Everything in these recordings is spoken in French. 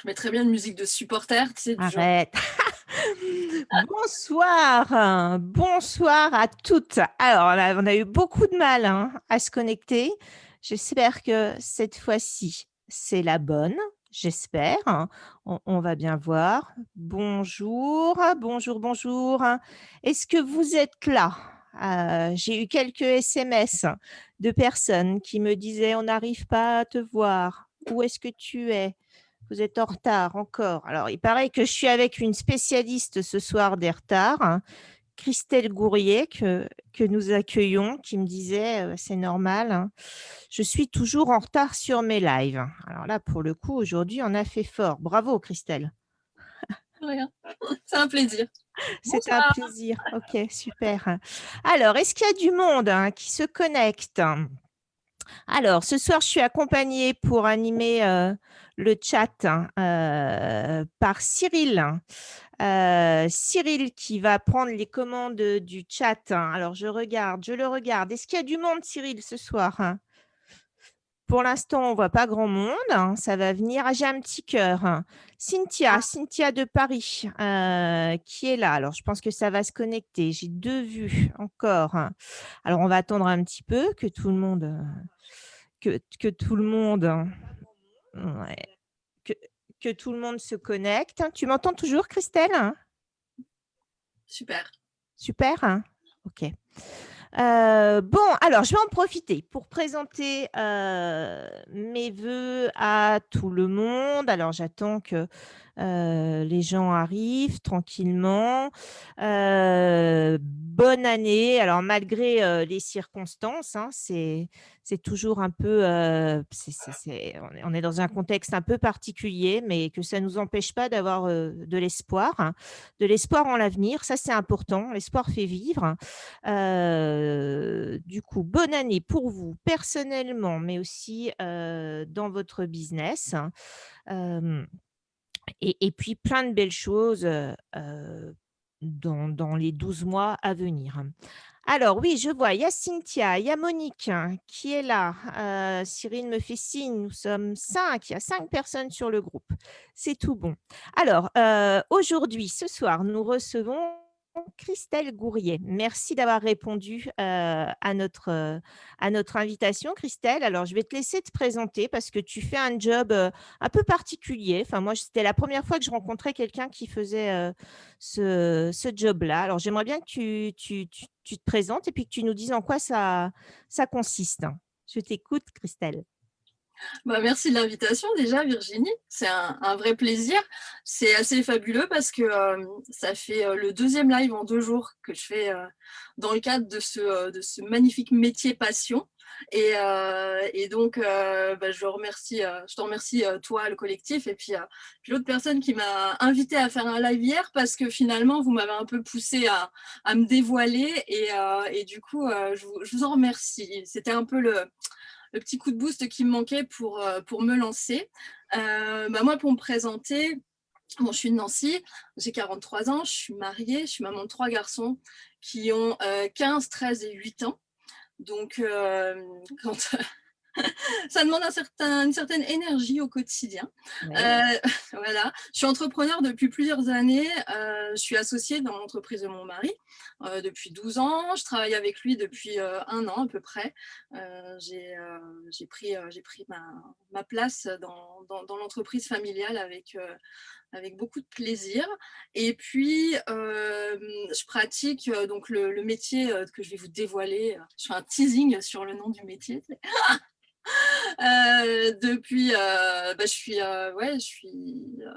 Je mets très bien une musique de supporter, tu sais, du genre. Arrête. Bonsoir, bonsoir à toutes. Alors, on a eu beaucoup de mal à se connecter. J'espère que cette fois-ci, c'est la bonne. J'espère. On va bien voir. Bonjour, bonjour, bonjour. Est-ce que vous êtes là? J'ai eu quelques SMS de personnes qui me disaient on n'arrive pas à te voir. Où est-ce que tu es? Vous êtes en retard encore. Alors, il paraît que je suis avec une spécialiste ce soir des retards, Christelle Gourrier, que nous accueillons, qui me disait c'est normal, je suis toujours en retard sur mes lives. Alors là, pour le coup, aujourd'hui, on a fait fort. Bravo, Christelle. Rien. C'est un plaisir. C'est un Bonsoir. plaisir. Ok, super. Alors, est-ce qu'il y a du monde qui se connecte? Alors, ce soir, je suis accompagnée pour animer le chat par Cyril. Cyril qui va prendre les commandes du chat. Alors, je le regarde. Est-ce qu'il y a du monde, Cyril, ce soir? Pour l'instant, on ne voit pas grand monde. Ça va venir. Ah, j'ai un petit cœur. Cynthia de Paris, qui est là. Alors, je pense que ça va se connecter. J'ai 2 vues encore. Alors, on va attendre un petit peu que tout le monde, que tout le monde, ouais, que, que tout le monde se connecte. Tu m'entends toujours, Christelle? Super. Super. Ok. Bon, alors, je vais en profiter pour présenter mes voeux à tout le monde. Alors, j'attends que les gens arrivent tranquillement. Bonne année. Alors, malgré les circonstances, c'est toujours un peu, on est dans un contexte un peu particulier, mais que ça ne nous empêche pas d'avoir de l'espoir, de l'espoir en l'avenir. Ça, c'est important. L'espoir fait vivre. Du coup, bonne année pour vous personnellement, mais aussi dans votre business. Euh, et puis plein de belles choses dans les 12 mois à venir. Alors oui, je vois, il y a Cynthia, il y a Monique qui est là. Cyril me fait signe, nous sommes 5, il y a 5 personnes sur le groupe. C'est tout bon. Alors, aujourd'hui, ce soir, nous recevons Christelle Gourrier. Merci d'avoir répondu à notre invitation, Christelle. Alors, je vais te laisser te présenter parce que tu fais un job un peu particulier. Enfin, moi, c'était la première fois que je rencontrais quelqu'un qui faisait ce job-là. Alors, j'aimerais bien que tu te présentes et puis que tu nous dises en quoi ça consiste. Je t'écoute, Christelle. Bah, merci de l'invitation déjà, Virginie. C'est un vrai plaisir. C'est assez fabuleux parce que ça fait le deuxième live en 2 jours que je fais dans le cadre de ce magnifique métier passion. Et donc, bah, je te remercie, toi, le collectif, et puis l'autre personne qui m'a invité à faire un live hier parce que finalement, vous m'avez un peu poussé à me dévoiler et du coup, je vous en remercie. C'était un peu le petit coup de boost qui me manquait pour me lancer. Bah moi, pour me présenter, bon, je suis de Nancy, j'ai 43 ans, je suis mariée, je suis maman de 3 garçons qui ont 15, 13 et 8 ans. Donc, quand ça demande une certaine énergie au quotidien. Oui. Euh, voilà. Je suis entrepreneur depuis plusieurs années. Je suis associée dans l'entreprise de mon mari depuis 12 ans. Je travaille avec lui depuis 1 an à peu près. J'ai pris ma place dans l'entreprise familiale avec beaucoup de plaisir. Et puis, je pratique donc le métier que je vais vous dévoiler. Je fais un teasing sur le nom du métier. Je suis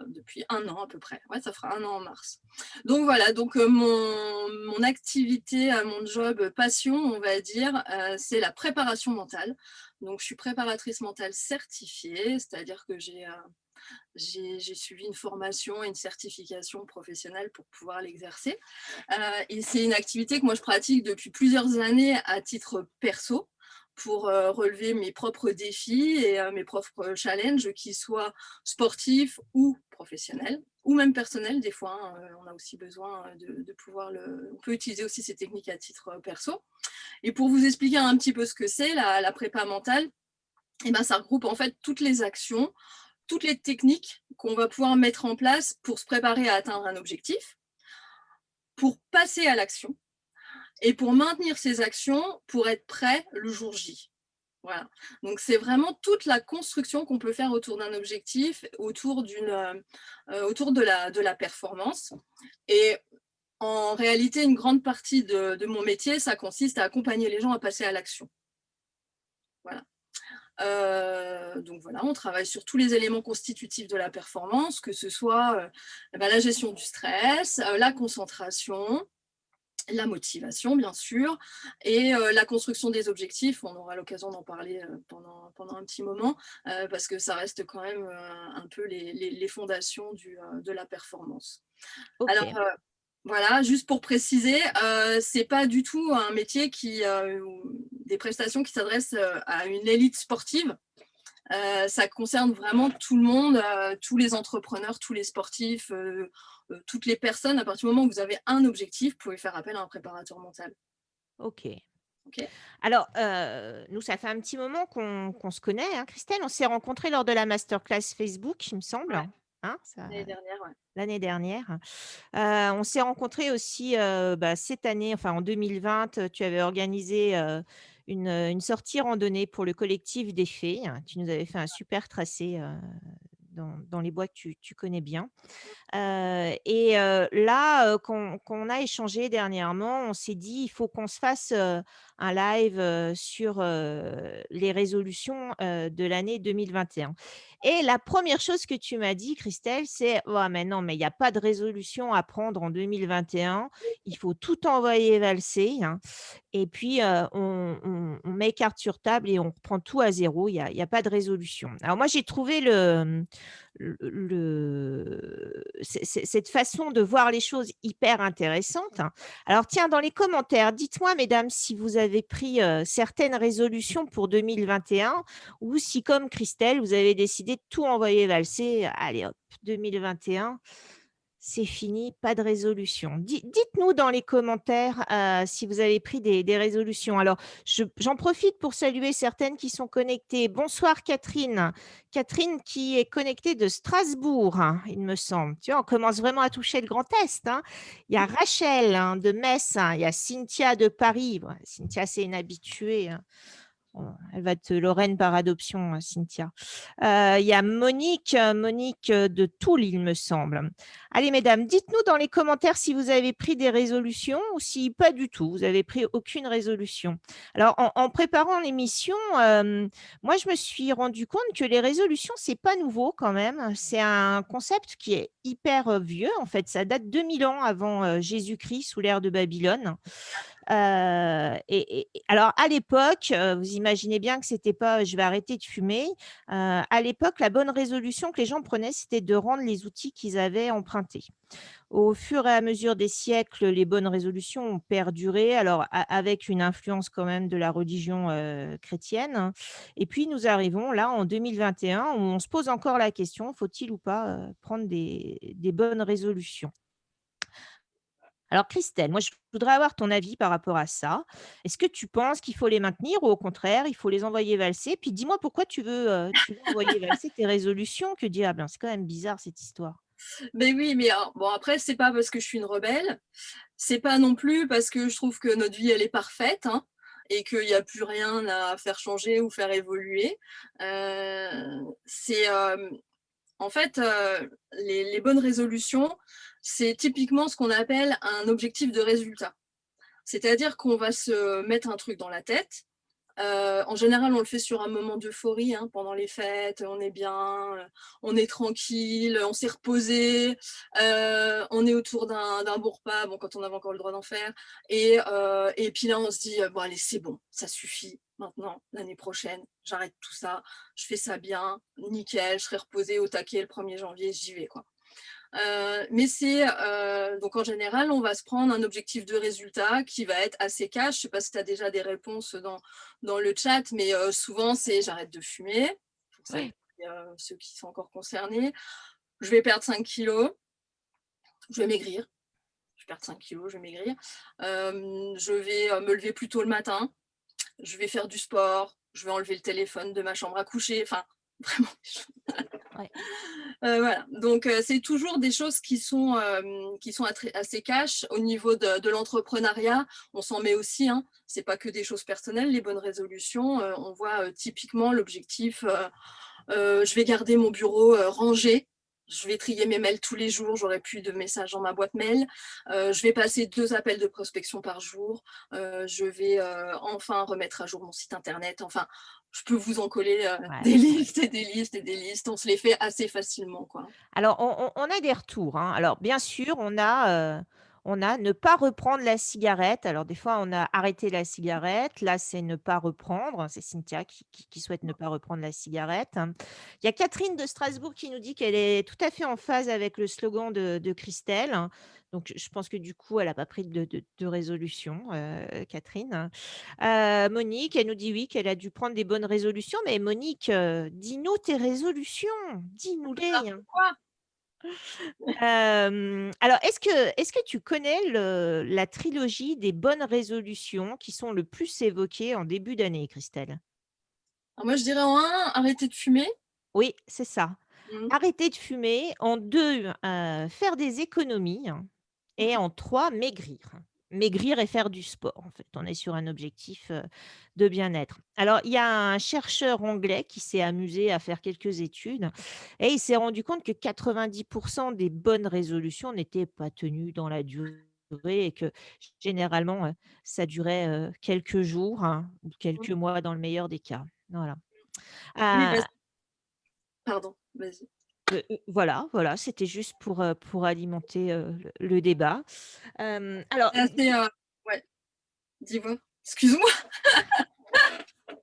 depuis 1 an à peu près. Ouais, ça fera 1 an en mars. Donc voilà, donc mon activité, mon job passion, on va dire, c'est la préparation mentale. Donc je suis préparatrice mentale certifiée, c'est-à-dire que j'ai suivi une formation et une certification professionnelle pour pouvoir l'exercer. Et c'est une activité que moi je pratique depuis plusieurs années à titre perso pour relever mes propres défis et mes propres challenges, qu'ils soient sportifs ou professionnels, ou même personnels des fois. On a aussi besoin de pouvoir on peut utiliser aussi ces techniques à titre perso. Et pour vous expliquer un petit peu ce que c'est, la prépa mentale, et ben, ça regroupe en fait toutes les actions, toutes les techniques qu'on va pouvoir mettre en place pour se préparer à atteindre un objectif, pour passer à l'action et pour maintenir ces actions pour être prêt le jour J. Voilà. Donc, c'est vraiment toute la construction qu'on peut faire autour d'un objectif, autour de la performance. Et en réalité, une grande partie de mon métier, ça consiste à accompagner les gens à passer à l'action. Voilà. Donc voilà, on travaille sur tous les éléments constitutifs de la performance, que ce soit la gestion du stress, la concentration, la motivation, bien sûr, et la construction des objectifs. On aura l'occasion d'en parler pendant un petit moment, parce que ça reste quand même un peu les fondations de la performance. Alors, OK. voilà, juste pour préciser, c'est pas du tout un métier ou des prestations qui s'adressent à une élite sportive. Ça concerne vraiment tout le monde, tous les entrepreneurs, tous les sportifs, toutes les personnes. À partir du moment où vous avez un objectif, vous pouvez faire appel à un préparateur mental. OK. OK? Alors, nous, ça fait un petit moment qu'on se connaît, hein, Christelle. On s'est rencontrés lors de la masterclass Facebook, il me semble, Ouais, hein, ça l'année dernière, ouais. l'année dernière. On s'est rencontrés aussi, cette année, enfin en 2020, tu avais organisé, une sortie randonnée pour le collectif des Fées. Tu nous avais fait un super tracé, dans les bois que tu connais bien. Là, qu'on a échangé dernièrement, on s'est dit: «Il faut qu'on se fasse, un live, sur, les résolutions, de l'année 2021». Et la première chose que tu m'as dit, Christelle, c'est: «Ouais, mais non, mais il y a pas de résolution à prendre en 2021. Il faut tout envoyer valser, hein, et puis, on met carte sur table et on reprend tout à zéro. Il y a pas de résolution». Alors moi, j'ai trouvé cette façon de voir les choses hyper intéressante. Alors tiens, dans les commentaires, dites-moi, mesdames, si vous avez pris, certaines résolutions pour 2021 ou si, comme Christelle, vous avez décidé de tout envoyer valser. Allez hop, 2021, c'est fini, pas de résolution. Dites-nous dans les commentaires, si vous avez pris des résolutions. Alors, j'en profite pour saluer certaines qui sont connectées. Bonsoir Catherine. Catherine qui est connectée de Strasbourg, hein, il me semble. Tu vois, on commence vraiment à toucher le Grand Est, hein. Il y a Rachel, hein, de Metz, hein. Il y a Cynthia de Paris. Bon, Cynthia, c'est une habituée, hein. Elle va être Lorraine par adoption, Cynthia. Il y a Monique de Toul, il me semble. Allez, mesdames, dites-nous dans les commentaires si vous avez pris des résolutions ou si pas du tout, vous avez pris aucune résolution. Alors, en préparant l'émission, moi, je me suis rendu compte que les résolutions, c'est pas nouveau quand même. C'est un concept qui est hyper vieux. En fait, ça date 2000 ans avant Jésus-Christ, sous l'ère de Babylone. Alors à l'époque, vous imaginez bien que c'était pas: «Je vais arrêter de fumer». À l'époque, la bonne résolution que les gens prenaient, c'était de rendre les outils qu'ils avaient empruntés. Au fur et à mesure des siècles, les bonnes résolutions ont perduré, alors avec une influence quand même de la religion, chrétienne. Et puis nous arrivons là en 2021 où on se pose encore la question: «Faut-il ou pas, prendre des bonnes résolutions?» Alors Christelle, moi je voudrais avoir ton avis par rapport à ça. Est-ce que tu penses qu'il faut les maintenir ou au contraire, il faut les envoyer valser? Puis dis-moi pourquoi tu veux envoyer valser tes résolutions? Que diable, hein? C'est quand même bizarre cette histoire. Mais oui, mais alors, bon, après, c'est pas parce que je suis une rebelle, c'est pas non plus parce que je trouve que notre vie, elle est parfaite, hein, et qu'il y a plus rien à faire changer ou faire évoluer. C'est, en fait, les bonnes résolutions, c'est typiquement ce qu'on appelle un objectif de résultat. C'est-à-dire qu'on va se mettre un truc dans la tête. En général, on le fait sur un moment d'euphorie, hein, pendant les fêtes, on est bien, on est tranquille, on s'est reposé, on est autour d'un bon repas, bon, quand on avait encore le droit d'en faire, et puis là, on se dit: «Bon allez, c'est bon, ça suffit. Maintenant, l'année prochaine, j'arrête tout ça, je fais ça bien, nickel, je serai reposée au taquet le 1er janvier, j'y vais, quoi». Mais donc en général, on va se prendre un objectif de résultat qui va être assez cash. Je ne sais pas si tu as déjà des réponses dans le chat, mais souvent c'est: «J'arrête de fumer», pour ça, Oui. ceux qui sont encore concernés. «Je vais perdre 5 kilos, je vais maigrir, je vais perdre 5 kilos, je vais maigrir. Je vais me lever plus tôt le matin, je vais faire du sport, je vais enlever le téléphone de ma chambre à coucher». Enfin, vraiment. Ouais. Voilà, donc c'est toujours des choses qui sont assez cash. Au niveau de l'entrepreneuriat, on s'en met aussi, hein. C'est pas que des choses personnelles, les bonnes résolutions. On voit typiquement l'objectif, je vais garder mon bureau rangé. Je vais trier mes mails tous les jours, j'aurai plus de messages dans ma boîte mail. Je vais passer 2 appels de prospection par jour. Je vais enfin remettre à jour mon site internet. Enfin, je peux vous en coller Ouais, des ouais. listes et des listes et des listes. On se les fait assez facilement, quoi. Alors, on a des retours, hein. Alors, bien sûr, on a ne pas reprendre la cigarette. Alors, des fois, on a arrêté la cigarette. Là, c'est ne pas reprendre. C'est Cynthia qui souhaite ne pas reprendre la cigarette. Il y a Catherine de Strasbourg qui nous dit qu'elle est tout à fait en phase avec le slogan de Christelle. Donc, je pense que du coup, elle n'a pas pris de résolution, Catherine. Monique, elle nous dit oui, qu'elle a dû prendre des bonnes résolutions. Mais Monique, dis-nous tes résolutions. Alors Dis-nous-les. pourquoi? Alors est-ce que tu connais la trilogie des bonnes résolutions qui sont le plus évoquées en début d'année, Christelle? Alors moi, je dirais en un, arrêter de fumer. Oui, c'est ça. Mmh. Arrêter de fumer. En 2, faire des économies et Mmh. en 3, maigrir. Maigrir et faire du sport, en fait. On est sur un objectif, de bien-être. Alors, il y a un chercheur anglais qui s'est amusé à faire quelques études et il s'est rendu compte que 90 des bonnes résolutions n'étaient pas tenues dans la durée et que généralement, ça durait, quelques jours, hein, ou quelques Mmh. mois dans le meilleur des cas. Voilà. Oui, Heu pardon, vas-y. Voilà, c'était juste pour alimenter, le débat. Alors C'est assez, ouais, dis-moi? Excuse-moi. on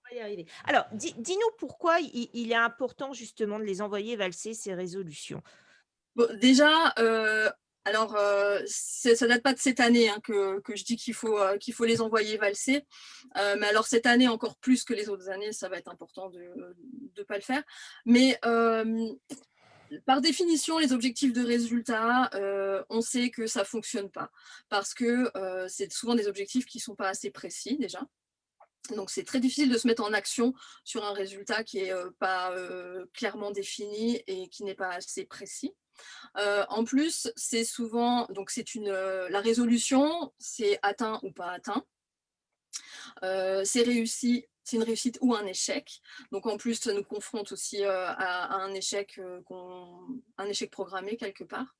va y arriver. Alors dis-nous pourquoi il est important justement de les envoyer valser ces résolutions? Bon, déjà, alors, ça date pas de cette année, hein, que je dis qu'il faut les envoyer valser. Mais alors cette année, encore plus que les autres années, ça va être important de pas le faire. Mais, par définition, les objectifs de résultats, on sait que ça fonctionne pas. Parce que, c'est souvent des objectifs qui sont pas assez précis déjà. Donc c'est très difficile de se mettre en action sur un résultat qui est, pas, clairement défini et qui n'est pas assez précis. En plus, c'est souvent donc la résolution, c'est atteint ou pas atteint. C'est réussi, c'est une réussite ou un échec. Donc en plus, ça nous confronte aussi, à un échec, un échec programmé quelque part.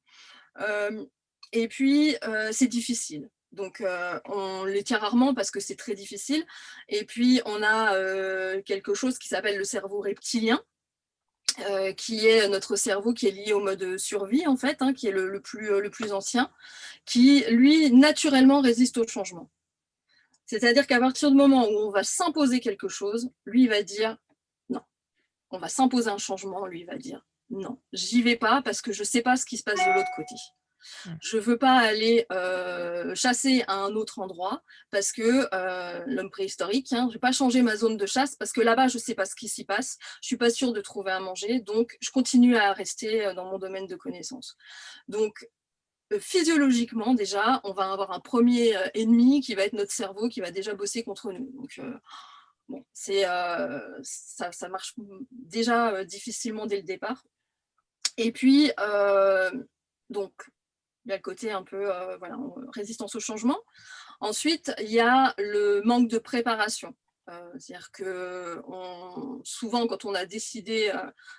Hem et puis, c'est difficile. Donc, on les tient rarement parce que c'est très difficile et puis on a, quelque chose qui s'appelle le cerveau reptilien, qui est notre cerveau qui est lié au mode survie en fait, hein, qui est le plus ancien, qui lui, naturellement, résiste au changement. C'est-à-dire qu'à partir du moment où on va s'imposer quelque chose, lui, il va dire non. On va s'imposer un changement, lui, il va dire non, j'y vais pas parce que je sais pas ce qui se passe de l'autre côté. Mmh. Je veux pas aller chasser à un autre endroit parce que l'homme préhistorique, hein, je vais pas changer ma zone de chasse parce que là-bas, je sais pas ce qui s'y passe. Je suis pas sûre de trouver à manger, donc je continue à rester dans mon domaine de connaissances. Donc, physiologiquement, déjà, on va avoir un premier ennemi qui va être notre cerveau qui va déjà bosser contre nous. Donc, bon, ça marche déjà difficilement dès le départ. Et puis, donc, il y a le côté un peu voilà, résistance au changement. Ensuite, il y a le manque de préparation. C'est-à-dire que souvent, quand on a décidé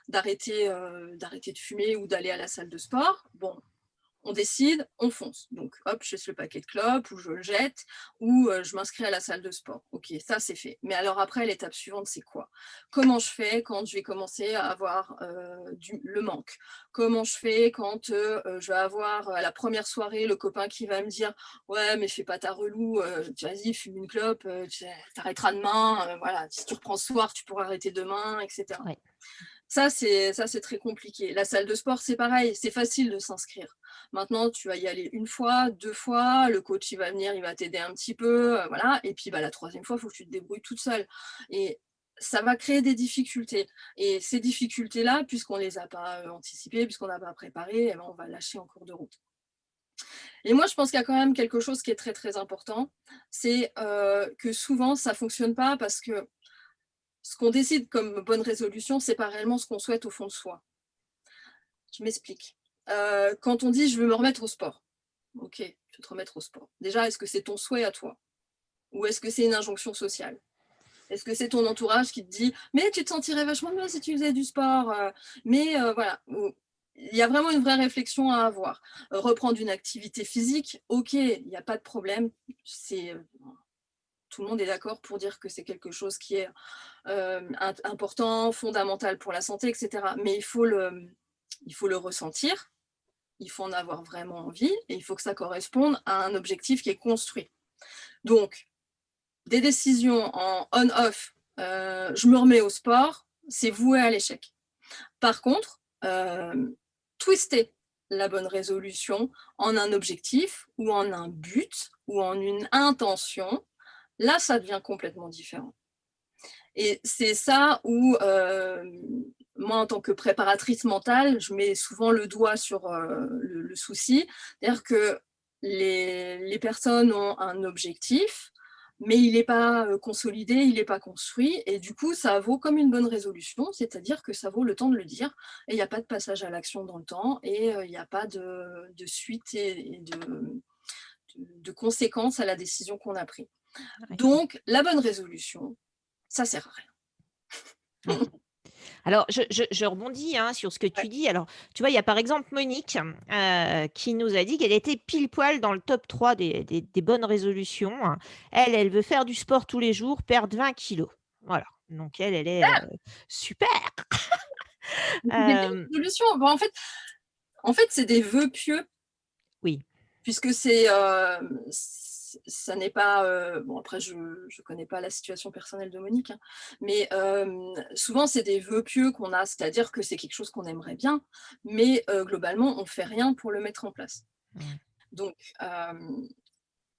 d'arrêter de fumer ou d'aller à la salle de sport, bon, on décide, on fonce. Donc, hop, je laisse le paquet de clopes ou je le jette ou je m'inscris à la salle de sport. Ok, ça c'est fait. Mais alors après, l'étape suivante, c'est quoi? Comment je fais quand je vais commencer à avoir le manque? Comment je fais quand je vais avoir à la première soirée le copain qui va me dire ouais, mais fais pas ta relou, vas-y, fume une clope, tu arrêteras demain, voilà, si tu reprends ce soir, tu pourras arrêter demain, etc. Ouais. Ça, c'est très compliqué. La salle de sport, c'est pareil, c'est facile de s'inscrire. Maintenant, tu vas y aller une fois, 2 fois, le coach, il va venir, il va t'aider un petit peu, voilà et puis, bah, la troisième fois, il faut que tu te débrouilles toute seule et ça va créer des difficultés et ces difficultés-là, puisqu'on les a pas, anticipées, puisqu'on n'a pas préparé et ben, on va lâcher en cours de route et moi, je pense qu'il y a quand même quelque chose qui est très, très important, c'est, que souvent, ça fonctionne pas parce que ce qu'on décide comme bonne résolution, c'est pas réellement ce qu'on souhaite au fond de soi. Je m'explique. Quand on dit: «Je veux me remettre au sport», OK, tu veux te remettre au sport. Déjà, est-ce que c'est ton souhait à toi? Ou est-ce que c'est une injonction sociale? Est-ce que c'est ton entourage qui te dit: «Mais tu te sentirais vachement mieux si tu faisais du sport, voilà. Il y a vraiment une vraie réflexion à avoir. Reprendre une activité physique, OK, il y a pas de problème. C'est, tout le monde est d'accord pour dire que c'est quelque chose qui est, important, fondamental pour la santé et cetera. Mais il faut le ressentir, il faut en avoir vraiment envie et il faut que ça corresponde à un objectif qui est construit. Donc des décisions en on-off, je me remets au sport, c'est voué à l'échec. Par contre, twister la bonne résolution en un objectif ou en un but ou en une intention, là, ça devient complètement différent. Et c'est ça où, moi, en tant que préparatrice mentale, je mets souvent le doigt sur, le souci. C'est-à-dire que les personnes ont un objectif, mais il n'est pas, consolidé, il n'est pas construit et du coup, ça vaut comme une bonne résolution, c'est-à-dire que ça vaut le temps de le dire et il y a pas de passage à l'action dans le temps et il y a pas de suite et de conséquences à la décision qu'on a prise. Ouais. Donc la bonne résolution, ça sert à rien. Ouais. Alors, je rebondis hein, sur ce que tu Ouais. dis. Alors, tu vois, il y a par exemple Monique qui nous a dit qu'elle était pile poil dans le top 3 des bonnes résolutions, hein. Elle veut faire du sport tous les jours, perdre 20 kilos. Voilà. Donc, elle est super. C'est des belles Euh, résolutions. Bon, en fait, c'est des vœux pieux oui, puisque ça n'est pas, bon après je connais pas la situation personnelle de Monique, hein, mais souvent c'est des vœux pieux qu'on a, c'est-à-dire que c'est quelque chose qu'on aimerait bien, mais globalement on fait rien pour le mettre en place. mm, Donc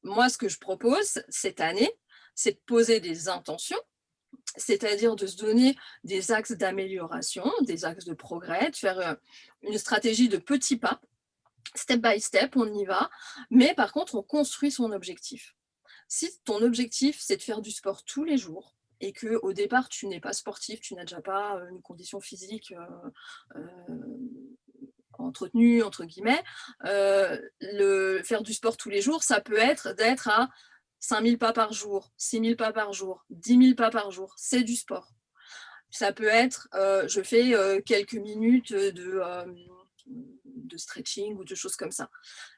moi ce que je propose cette année, c'est de poser des intentions, c'est-à-dire de se donner des axes d'amélioration, des axes de progrès, de faire, une stratégie de petits pas. Step by step, on y va, mais par contre, on construit son objectif. Si ton objectif, c'est de faire du sport tous les jours et que au départ, tu n'es pas sportif, tu n'as déjà pas une condition physique entretenue, entre guillemets, le faire du sport tous les jours, ça peut être d'être à 5000 pas par jour, 6000 pas par jour, 10 000 pas par jour, c'est du sport. Ça peut être, je fais quelques minutes de stretching ou de choses comme ça.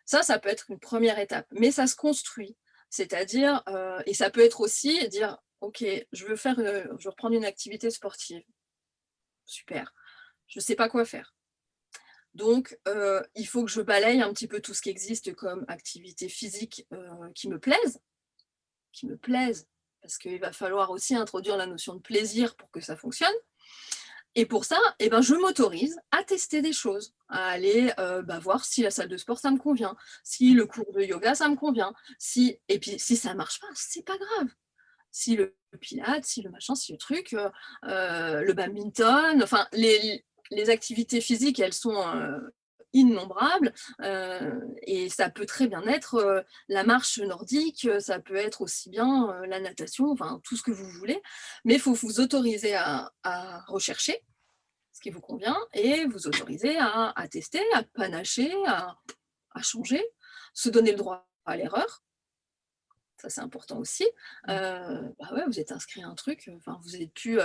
Ça peut être une première étape, mais ça se construit. C'est-à-dire, et ça peut être aussi dire, OK, je veux reprendre une activité sportive. Super. Je ne sais pas quoi faire. Donc, il faut que je balaye un petit peu tout ce qui existe comme activité physique qui me plaisent, parce qu'il va falloir aussi introduire la notion de plaisir pour que ça fonctionne. Et pour ça, eh ben, je m'autorise à tester des choses, à aller voir si la salle de sport, ça me convient, si le cours de yoga, ça me convient, et puis si ça marche pas, c'est pas grave. Si le pilates, si le machin, si le truc, le badminton, enfin les activités physiques, elles sont innombrables et ça peut très bien être la marche nordique, ça peut être aussi bien la natation, enfin tout ce que vous voulez, mais il faut vous autoriser à rechercher ce qui vous convient et vous autoriser à tester, à panacher, à changer, se donner le droit à l'erreur. Ça, c'est important aussi. mm. Ouais, vous êtes inscrit à un truc, enfin, vous n'êtes plus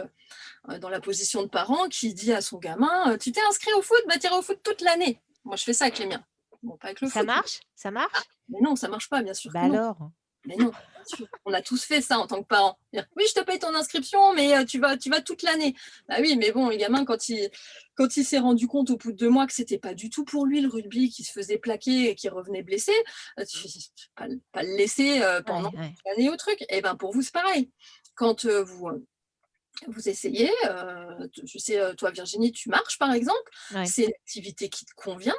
dans la position de parent qui dit à son gamin Tu t'es inscrit au foot, bah, tu iras au foot toute l'année. Moi, je fais ça avec les miens. Bon, pas avec le Ça foot, marche? Ça ah, marche? mais non, ça marche pas, bien sûr Bah que non. alors? Mais non, bien sûr. On a tous fait ça en tant que parents. Dire, oui, je te paye ton inscription, mais tu vas toute l'année. Bah oui, mais bon, le gamin, quand il s'est rendu compte au bout de 2 mois que c'était pas du tout pour lui le rugby, qu'il se faisait plaquer et qu'il revenait blessé, pas le laisser pendant Ouais, ouais, toute l'année au truc. Et ben pour vous, c'est pareil. Quand vous essayez, je sais, toi Virginie, tu marches par exemple, ouais. c'est une activité qui te convient,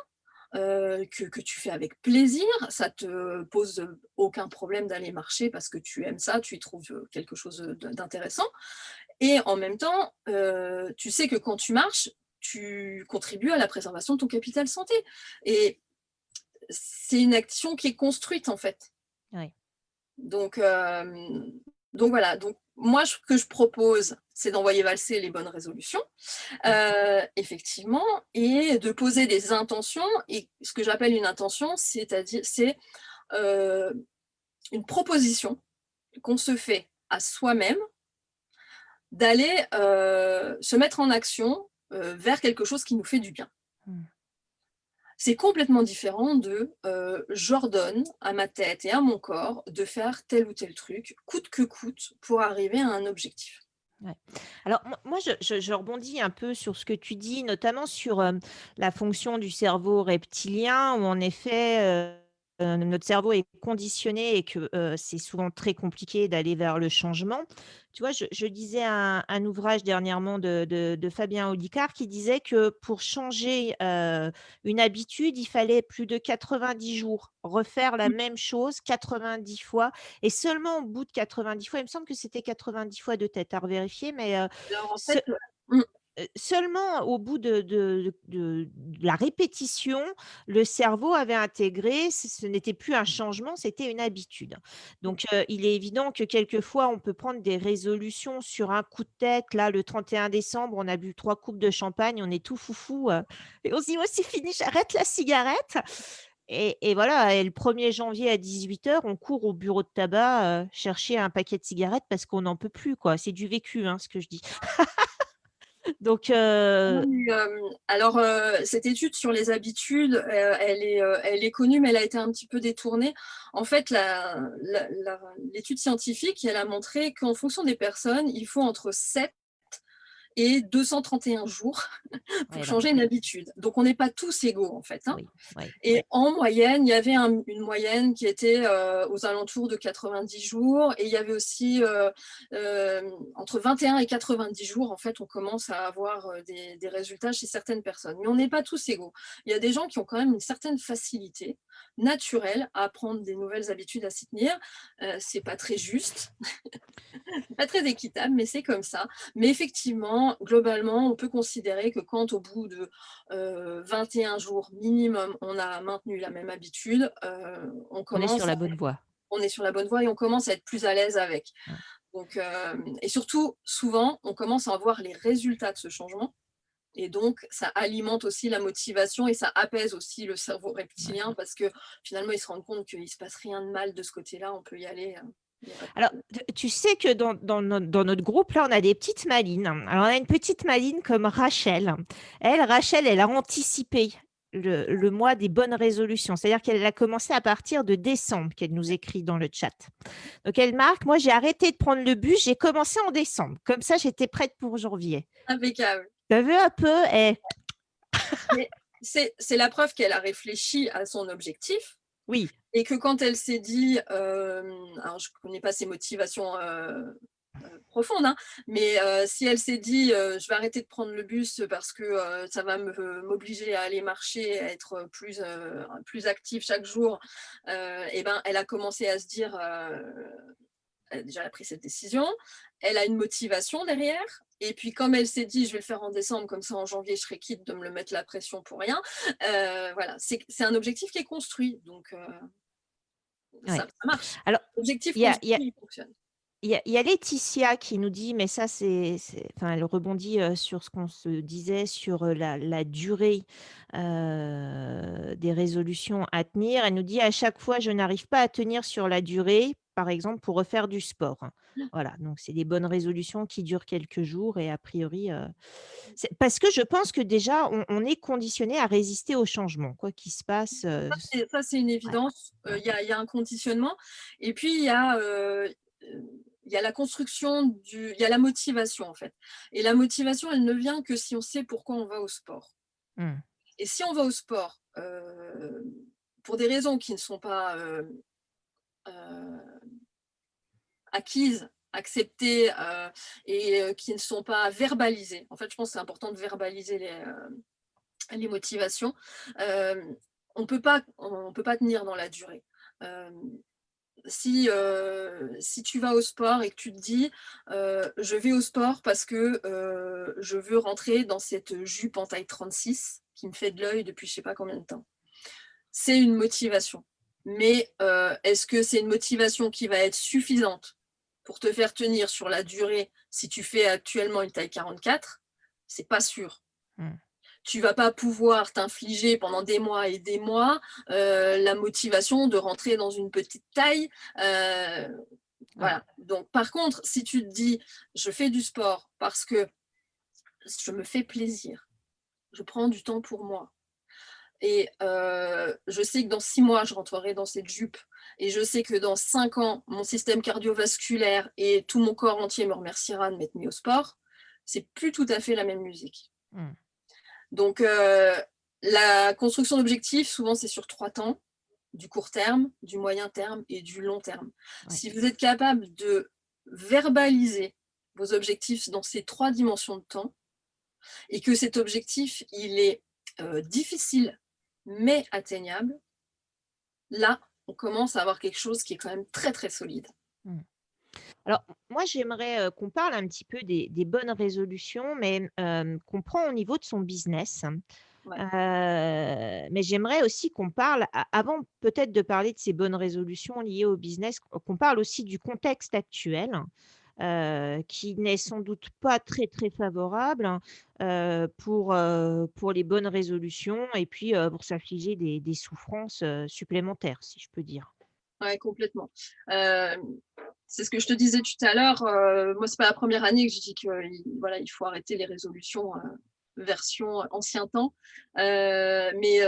que tu fais avec plaisir, ça te pose aucun problème d'aller marcher parce que tu aimes ça, tu y trouves quelque chose d'intéressant. Et en même temps, tu sais que quand tu marches, tu contribues à la préservation de ton capital santé. Et c'est une action qui est construite en fait. Ouais. Donc, donc voilà. Donc moi, ce que je propose, c'est d'envoyer valser les bonnes résolutions, effectivement, et de poser des intentions. Et ce que j'appelle une intention, c'est une proposition qu'on se fait à soi-même d'aller se mettre en action vers quelque chose qui nous fait du bien. Mmh. C'est complètement différent de j'ordonne à ma tête et à mon corps de faire tel ou tel truc, coûte que coûte, pour arriver à un objectif. Ouais. Alors moi je rebondis un peu sur ce que tu dis, notamment sur, la fonction du cerveau reptilien où en effet, notre cerveau est conditionné et que, c'est souvent très compliqué d'aller vers le changement. Tu vois, je lisais un ouvrage dernièrement de Fabien Olicard qui disait que pour changer, une habitude, il fallait plus de 90 jours, refaire la même chose 90 fois et seulement au bout de 90 fois, il me semble que c'était 90 fois de tête, à revérifier, mais Alors en se fait, mmh, seulement au bout de la répétition, le cerveau avait intégré, ce n'était plus un changement, c'était une habitude. Donc il est évident que quelquefois, on peut prendre des résolutions sur un coup de tête. Là, le 31 décembre, on a bu 3 coupes de champagne, on est tout foufou, et on se dit: «Ouais, c'est fini, j'arrête la cigarette». Et voilà, et le 1er janvier à 18 heures, on court au bureau de tabac, chercher un paquet de cigarettes parce qu'on n'en peut plus, quoi. C'est du vécu, hein, ce que je dis. Donc oui, alors, cette étude sur les habitudes, elle est connue, mais elle a été un petit peu détournée. En fait, l'étude scientifique, elle a montré qu'en fonction des personnes, il faut entre 7 et 231 jours pour ouais, bah, changer une habitude. Donc on n'est pas tous égaux, en fait, hein. oui, oui, Et oui. en moyenne, il y avait une moyenne qui était aux alentours de 90 jours. Et il y avait aussi entre 21 et 90 jours, en fait, on commence à avoir des résultats chez certaines personnes. Mais on n'est pas tous égaux. Il y a des gens qui ont quand même une certaine facilité naturelle à apprendre des nouvelles habitudes, à s'y tenir. C'est pas très juste, pas très équitable, mais c'est comme ça. Mais effectivement, globalement, on peut considérer que quand au bout de 21 jours minimum, on a maintenu la même habitude, On est sur la bonne voie. on est sur la bonne voie et on commence à être plus à l'aise avec. Ouais. Donc, et surtout, souvent, on commence à voir les résultats de ce changement. Et donc, ça alimente aussi la motivation et ça apaise aussi le cerveau reptilien Ouais. parce que finalement, ils se rendent compte qu'il ne se passe rien de mal de ce côté-là, on peut y aller. Il n'y a pas de Alors, problème. tu sais que dans notre groupe, là, on a des petites malines. Alors, on a une petite maline comme Rachel. Rachel, elle a anticipé le mois des bonnes résolutions. C'est-à-dire qu'elle a commencé à partir de décembre, qu'elle nous écrit dans le chat. Donc, elle marque: «Moi, j'ai arrêté de prendre le bus, j'ai commencé en décembre. Comme ça, j'étais prête pour janvier». Impeccable. Tu as vu un peu? Mais c'est la preuve qu'elle a réfléchi à son objectif Oui, et que quand elle s'est dit, alors je ne connais pas ses motivations, profondes, hein, mais si elle s'est dit, «Je vais arrêter de prendre le bus parce que, ça va m'obliger à aller marcher, à être plus active chaque jour», et ben, elle a commencé à se dire, déjà elle a pris cette décision, elle a une motivation derrière. Et puis comme elle s'est dit, je vais le faire en décembre, comme ça en janvier, je serai quitte de me le mettre la pression pour rien. Voilà, c'est un objectif qui est construit, donc ouais. ça marche. Alors, L'objectif il y a il y a construit, il fonctionne. il y a Laetitia qui nous dit, mais ça enfin, elle rebondit, sur ce qu'on se disait sur, la durée, des résolutions à tenir. Elle nous dit: «À chaque fois, je n'arrive pas à tenir sur la durée», par exemple, pour refaire du sport. Voilà, donc c'est des bonnes résolutions qui durent quelques jours et a priori, c'est parce que je pense que déjà on est conditionné à résister au changement, quoi qu'il se passe, Ça, c'est une ouais, évidence. ouais. Il y a un conditionnement. Et puis, il y a la construction il y a la motivation, en fait. Et la motivation, elle ne vient que si on sait pourquoi on va au sport. Mmh. Et si on va au sport, pour des raisons qui ne sont pas acquises, acceptées, et qui ne sont pas verbalisées. En fait, je pense que c'est important de verbaliser les motivations. On peut pas tenir dans la durée. Euh, si tu vas au sport et que tu te dis je vais au sport parce que je veux rentrer dans cette jupe en taille 36 qui me fait de l'œil depuis je sais pas combien de temps. C'est une motivation. Mais est-ce que c'est une motivation qui va être suffisante pour te faire tenir sur la durée, si tu fais actuellement une taille 44, c'est pas sûr. Mmh. Tu vas pas pouvoir t'infliger pendant des mois et des mois, la motivation de rentrer dans une petite taille, Ouais. voilà. Donc par contre, si tu te dis: «Je fais du sport parce que je me fais plaisir, je prends du temps pour moi et je sais que dans 6 mois, je rentrerai dans cette jupe et je sais que dans 5 ans, mon système cardiovasculaire et tout mon corps entier me remerciera de m'être mis au sport», c'est plus tout à fait la même musique. Mmh. Donc la construction d'objectifs, souvent, c'est sur 3 temps: du court terme, du moyen terme et du long terme. Ouais. Si vous êtes capable de verbaliser vos objectifs dans ces 3 dimensions de temps et que cet objectif, il est, difficile mais atteignable, là, on commence à avoir quelque chose qui est quand même très, très solide. Mmh. Alors, moi, j'aimerais, qu'on parle un petit peu des bonnes résolutions, mais qu'on prend au niveau de son business. Ouais. Mais j'aimerais aussi qu'on parle avant peut-être de parler de ces bonnes résolutions liées au business, qu'on parle aussi du contexte actuel, qui n'est sans doute pas très, très favorable, hein, pour les bonnes résolutions et puis, pour s'affliger des souffrances, supplémentaires, si je peux dire. Ouais, complètement. C'est ce que je te disais tout à l'heure, moi, c'est pas la première année que je dis que voilà, il faut arrêter les résolutions, version ancien temps. Mais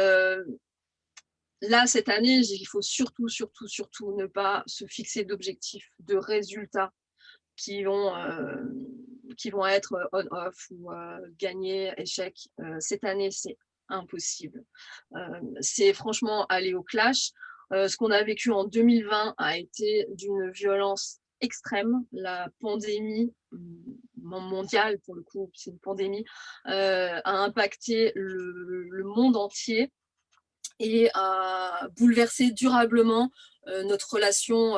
là, cette année, il faut surtout, surtout, surtout ne pas se fixer d'objectifs, de résultats qui vont être on-off ou gagner, échec. Cette année, c'est impossible. C'est franchement aller au clash. Ce qu'on a vécu en 2020 a été d'une violence extrême. La pandémie mondiale, pour le coup, c'est une pandémie, a impacté le monde entier et a bouleversé durablement notre relation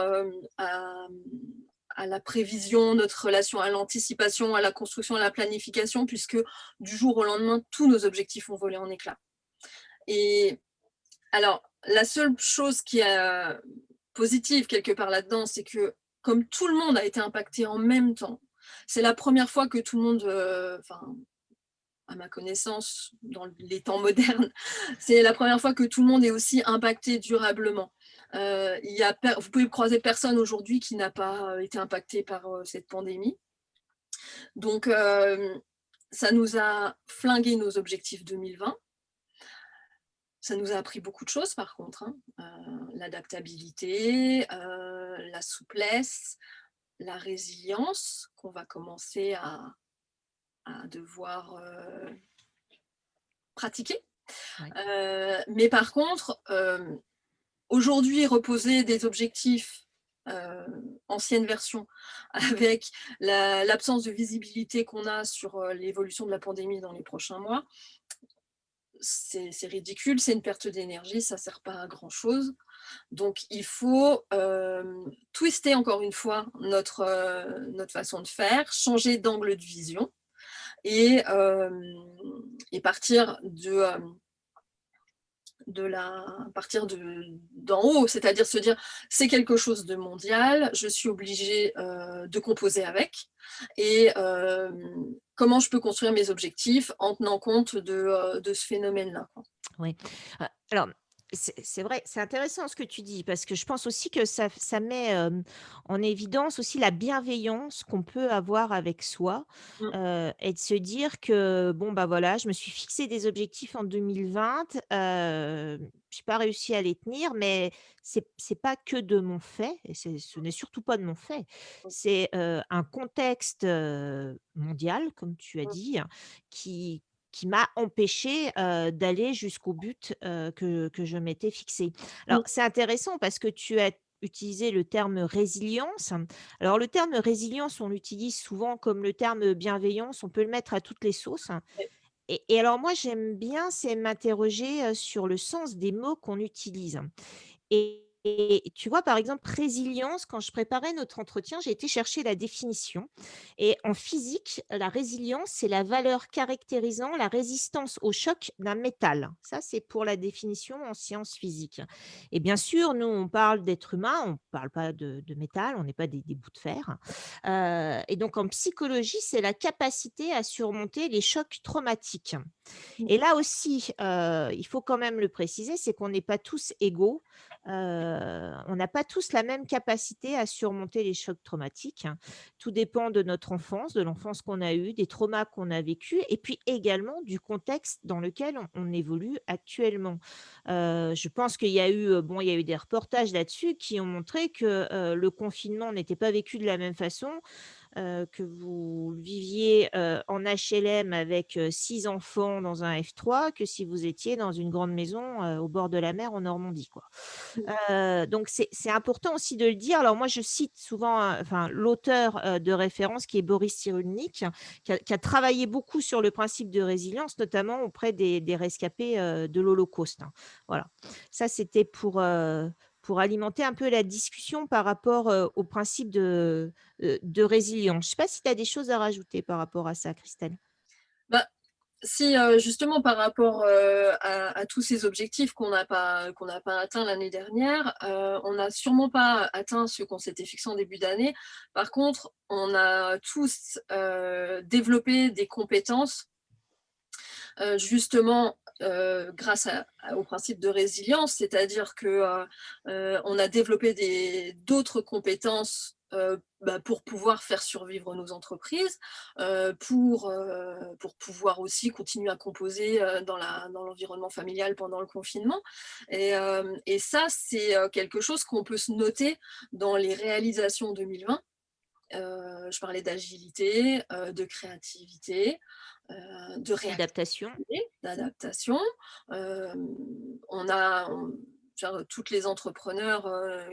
à la prévision, notre relation à l'anticipation, à la construction, à la planification, puisque du jour au lendemain, tous nos objectifs ont volé en éclats. Et alors, la seule chose qui est positive quelque part là-dedans, c'est que comme tout le monde a été impacté en même temps, c'est la première fois que tout le monde, enfin, à ma connaissance, dans les temps modernes, c'est la première fois que tout le monde est aussi impacté durablement. Vous pouvez croiser personne aujourd'hui qui n'a pas été impacté par cette pandémie. Donc, ça nous a flingué nos objectifs 2020. Ça nous a appris beaucoup de choses par contre, hein. L'adaptabilité, la souplesse, la résilience qu'on va commencer à devoir pratiquer. Ouais. Mais par contre, aujourd'hui, reposer des objectifs ancienne version, avec l'absence de visibilité qu'on a sur l'évolution de la pandémie dans les prochains mois, c'est ridicule, c'est une perte d'énergie, ça ne sert pas à grand-chose. Donc il faut twister encore une fois notre façon de faire, changer d'angle de vision et, partir partir d'en haut, c'est-à-dire se dire c'est quelque chose de mondial, je suis obligée de composer avec et comment je peux construire mes objectifs en tenant compte de ce phénomène-là, quoi. Oui. Alors, c'est vrai, c'est intéressant ce que tu dis parce que je pense aussi que ça met, en évidence aussi la bienveillance qu'on peut avoir avec soi, Mm. et de se dire que bon, bah, voilà, je me suis fixé des objectifs en 2020, j'ai pas réussi à les tenir, mais c'est pas que de mon fait et ce n'est surtout pas de mon fait. C'est, un contexte, mondial, comme tu as Mm. dit, hein, qui qui m'a empêché d'aller jusqu'au but, que je m'étais fixé. Alors Mm. c'est intéressant parce que tu as utilisé le terme résilience. Alors le terme résilience, on l'utilise souvent comme le terme bienveillance, on peut le mettre à toutes les sauces. Et alors moi j'aime bien, c'est m'interroger, sur le sens des mots qu'on utilise. Et et tu vois, par exemple, résilience, quand je préparais notre entretien, j'ai été chercher la définition et en physique, la résilience, c'est la valeur caractérisant la résistance au choc d'un métal. Ça, c'est pour la définition en sciences physiques et bien sûr, nous, on parle d'être humain, on ne parle pas de métal, on n'est pas des bouts de fer, et donc en psychologie, c'est la capacité à surmonter les chocs traumatiques. Et là aussi, il faut quand même le préciser, c'est qu'on n'est pas tous égaux. On n'a pas tous la même capacité à surmonter les chocs traumatiques, hein. Tout dépend de notre enfance, de l'enfance qu'on a eue, des traumas qu'on a vécus et puis également du contexte dans lequel on évolue actuellement. Je pense qu'il y a eu, bon, il y a eu des reportages là-dessus qui ont montré que, le confinement n'était pas vécu de la même façon, que vous viviez, en HLM avec, 6 enfants dans un F3 que si vous étiez dans une grande maison, au bord de la mer en Normandie, quoi. Donc c'est important aussi de le dire. Alors moi, je cite souvent, enfin l'auteur, de référence qui est Boris Cyrulnik, qui a travaillé beaucoup sur le principe de résilience, notamment auprès des rescapés, de l'Holocauste, hein. Voilà. Ça, c'était pour alimenter un peu la discussion par rapport, au principe de résilience. Je ne sais pas si tu as des choses à rajouter par rapport à ça, Christelle? Bah, si, justement par rapport, à tous ces objectifs qu'on n'a pas atteints l'année dernière, on n'a sûrement pas atteint ceux qu'on s'était fixés en début d'année. Par contre, on a tous, développé des compétences, justement, grâce au principe de résilience. C'est-à-dire que, on a développé d'autres compétences, pour pouvoir faire survivre nos entreprises, pour pouvoir aussi continuer à composer, dans l'environnement familial pendant le confinement et ça, c'est, quelque chose qu'on peut se noter dans les réalisations 2020. Je parlais d'agilité, de créativité, de réactivité, Adaptation? d'adaptation. Hem, genre, toutes les entrepreneurs,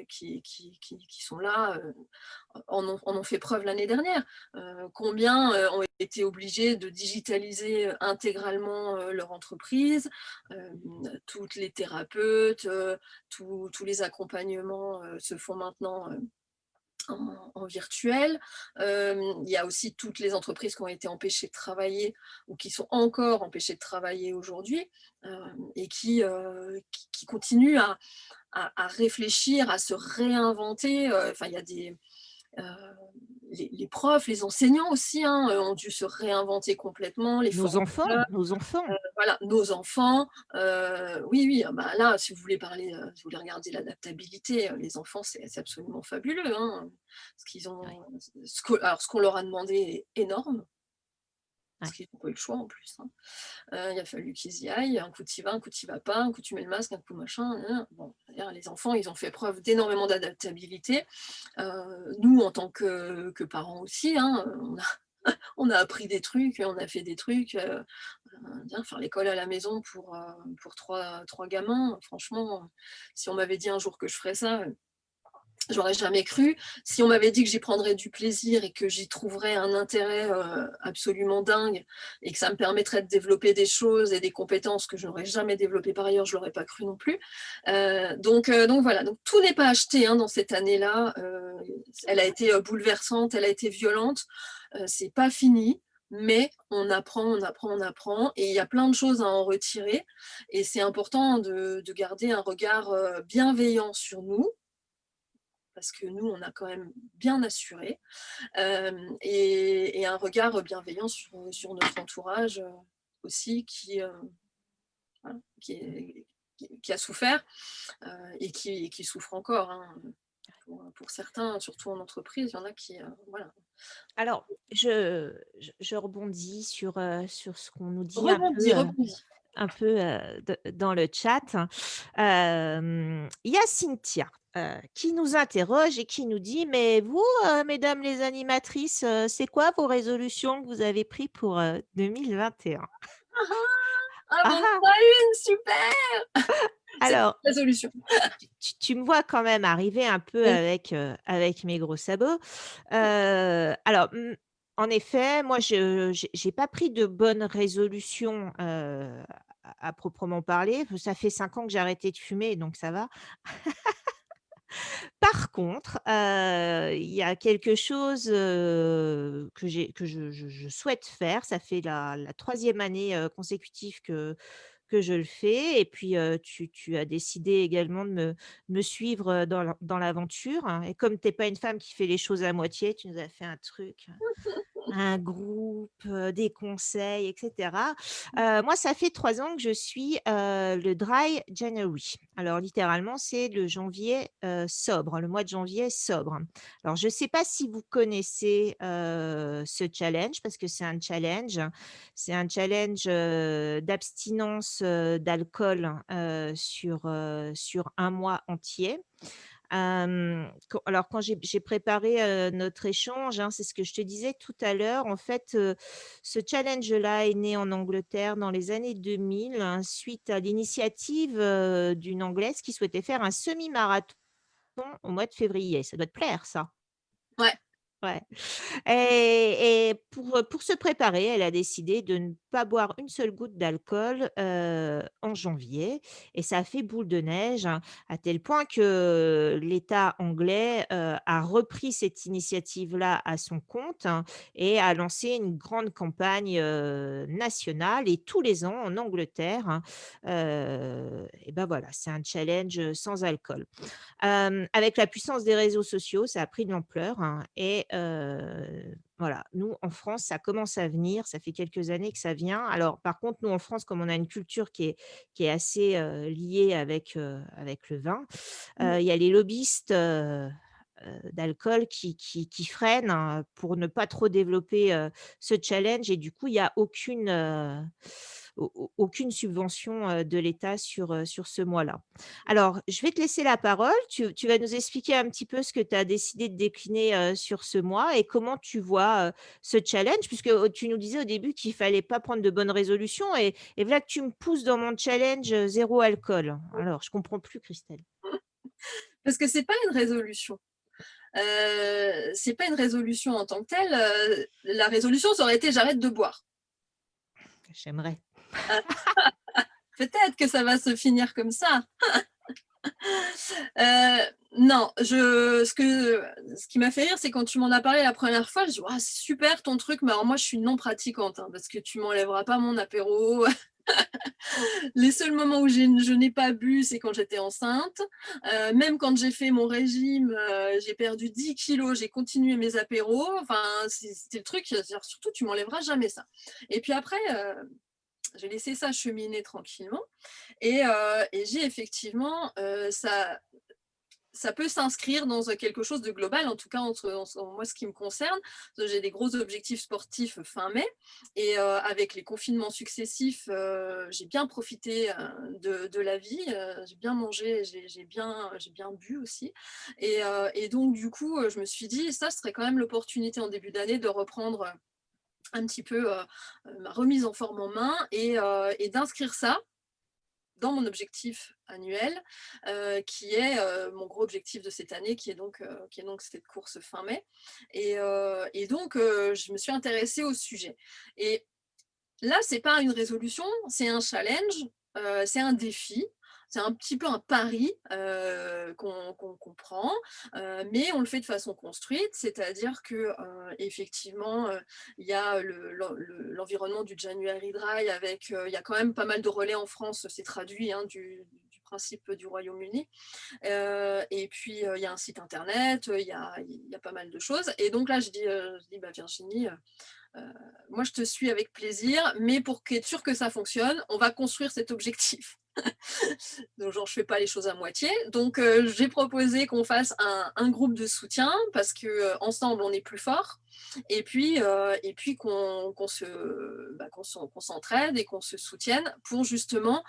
qui sont là, en ont fait preuve l'année dernière. Combien, ont été obligés de digitaliser, intégralement, leur entreprise. Toutes les thérapeutes, tous les accompagnements, se font maintenant, en virtuel. Il y a aussi toutes les entreprises qui ont été empêchées de travailler ou qui sont encore empêchées de travailler aujourd'hui, et qui continuent à réfléchir, à se réinventer. Enfin, il y a heu, les profs, les enseignants aussi, hein, ont dû se réinventer complètement, les Nos enfants, formateurs. nos enfants. Voilà, nos enfants, oui, oui, ah bah, là, si vous voulez parler, si vous voulez regarder l'adaptabilité, les enfants, c'est absolument fabuleux, hein, ce qu'ils Ouais, ont ce qu'on leur a demandé est énorme, parce ouais. qu'ils n'ont pas eu le choix en plus, hein. Il a fallu qu'ils y aillent, un coup tu y vas, un coup tu y vas pas, un coup tu mets le masque, un coup machin, bon, c'est-à-dire les enfants, ils ont fait preuve d'énormément d'adaptabilité. Nous, en tant que parents aussi, hein, on a appris des trucs, on a fait des trucs, bien faire l'école à la maison pour trois gamins, franchement, si on m'avait dit un jour que je ferais ça, j'aurais jamais cru. Si on m'avait dit que j'y prendrais du plaisir et que j'y trouverais un intérêt, absolument dingue et que ça me permettrait de développer des choses et des compétences que je n'aurais jamais développées par ailleurs, je l'aurais pas cru non plus. Donc voilà, donc tout n'est pas acheté, hein, dans cette année-là. Elle a été, bouleversante, elle a été violente, c'est pas fini, mais on apprend, on apprend, on apprend et il y a plein de choses à en retirer et c'est important de garder un regard, bienveillant sur nous, parce que nous, on a quand même bien assuré, et un regard bienveillant sur notre entourage, aussi voilà, qui a souffert, et qui souffre encore, hein, pour certains, surtout en entreprise, il y en a qui, voilà. Alors, je rebondis sur ce qu'on nous dit Rebondis, rebondis. un peu, dans le chat. Il y a Cynthia, qui nous interroge et qui nous dit: «Mais vous, mesdames les animatrices, c'est quoi vos résolutions que vous avez pris pour, 2021?» Ah ah! Ah Ah bah, ah! on en a une, super! C'est Alors, la solution. tu me vois quand même arriver un peu Oui. avec mes gros sabots. Alors, en effet, moi, je j'ai pas pris de bonnes résolutions, à proprement parler. Ça fait 5 ans que j'ai arrêté de fumer, donc ça va. Par contre, il y a quelque chose, que je souhaite faire. Ça fait la 3e année, consécutive que je le fais et puis, tu as décidé également de me suivre, dans l'aventure, hein, et comme tu es pas une femme qui fait les choses à moitié, tu nous as fait un groupe, des conseils et cetera. Moi, ça fait 3 ans que je suis, le Dry January. Alors littéralement, c'est le janvier, sobre, le mois de janvier sobre. Alors je ne sais pas si vous connaissez, ce challenge parce que c'est un challenge. C'est un challenge, d'abstinence, d'alcool, sur un mois entier. Quand j'ai préparé, notre échange, hein, c'est ce que je te disais tout à l'heure. En fait, ce challenge-là est né en Angleterre dans les années 2000, hein, suite à l'initiative, d'une Anglaise qui souhaitait faire un semi-marathon au mois de février. Ça doit te plaire ça? Ouais. Ouais. Et pour se préparer, elle a décidé de ne pas boire une seule goutte d'alcool, en janvier et ça a fait boule de neige, hein, à tel point que l'État anglais, a repris cette initiative-là à son compte, hein, et a lancé une grande campagne, nationale et tous les ans en Angleterre, hein, et ben, voilà, c'est un challenge, sans alcool. Avec la puissance des réseaux sociaux, ça a pris de l'ampleur, hein, et voilà. Nous, en France, ça commence à venir, ça fait quelques années que ça vient. Alors par contre, nous, en France, comme on a une culture qui est assez, liée avec le vin, Mmh. il y a les lobbyistes, d'alcool qui freinent, hein, pour ne pas trop développer, ce challenge et du coup, il y a aucune subvention, de l'État sur ce mois-là. Alors, je vais te laisser la parole. Tu vas nous expliquer un petit peu ce que tu as décidé de décliner, sur ce mois et comment tu vois, ce challenge puisque, tu nous disais au début qu'il fallait pas prendre de bonnes résolutions et voilà que tu me pousses dans mon challenge, 0 alcool. Alors, je comprends plus Christelle. Parce que c'est pas une résolution. C'est pas une résolution en tant que telle, la résolution, ça aurait été: «J'arrête de boire». J'aimerais. Heu, peut-être que ça va se finir comme ça. Non, ce qui m'a fait rire, c'est quand tu m'en as parlé la première fois, je dis: «Waouh, c'est super ton truc», mais alors moi, je suis non pratiquante, hein, parce que tu m'enlèveras pas mon apéro. Les seuls moments où je n'ai pas bu, c'est quand j'étais enceinte. Même quand j'ai fait mon régime, j'ai perdu 10 kilos, j'ai continué mes apéros. Enfin, c'était le truc, c'est-à-dire surtout tu m'enlèveras jamais ça. Et puis après, j'ai laissé ça cheminer tranquillement et j'ai effectivement, ça peut s'inscrire dans quelque chose de global, en tout cas en moi, ce qui me concerne. J'ai des gros objectifs sportifs fin mai et avec les confinements successifs, j'ai bien profité de la vie. J'ai bien mangé, j'ai bien bu aussi. Et donc, du coup, je me suis dit, ça ce serait quand même l'opportunité en début d'année de reprendre un petit peu ma remise en forme en main et d'inscrire ça dans mon objectif annuel, qui est, mon gros objectif de cette année, qui est donc cette course fin mai et donc je me suis intéressée au sujet et là, c'est pas une résolution, c'est un challenge, c'est un défi, c'est un petit peu un pari, qu'on prend, mais on le fait de façon construite. C'est-à-dire que, effectivement, il y a l'environnement du January Dry avec, il y a quand même pas mal de relais en France, c'est traduit, hein, du principe du Royaume-Uni. Et puis, il y a un site internet, il y a pas mal de choses et donc là, je dis: «Bah, Virginie, moi, je te suis avec plaisir, mais pour être sûr que ça fonctionne, on va construire cet objectif». Donc, genre, je fais pas les choses à moitié. Donc, j'ai proposé qu'on fasse un groupe de soutien parce que ensemble, on est plus fort. Et puis qu'on s'entraide et qu'on se soutienne pour justement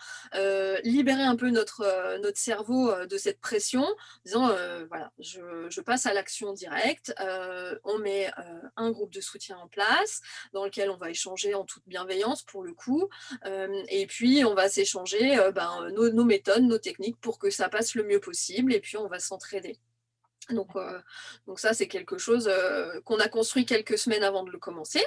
libérer un peu notre cerveau de cette pression, en disant voilà, je passe à l'action directe. On met un groupe de soutien en place dans lequel on va échanger en toute bienveillance pour le coup. Et puis, on va s'échanger nos méthodes, nos techniques pour que ça passe le mieux possible. Et puis, on va s'entraider. Donc, donc ça, c'est quelque chose qu'on a construit quelques semaines avant de le commencer.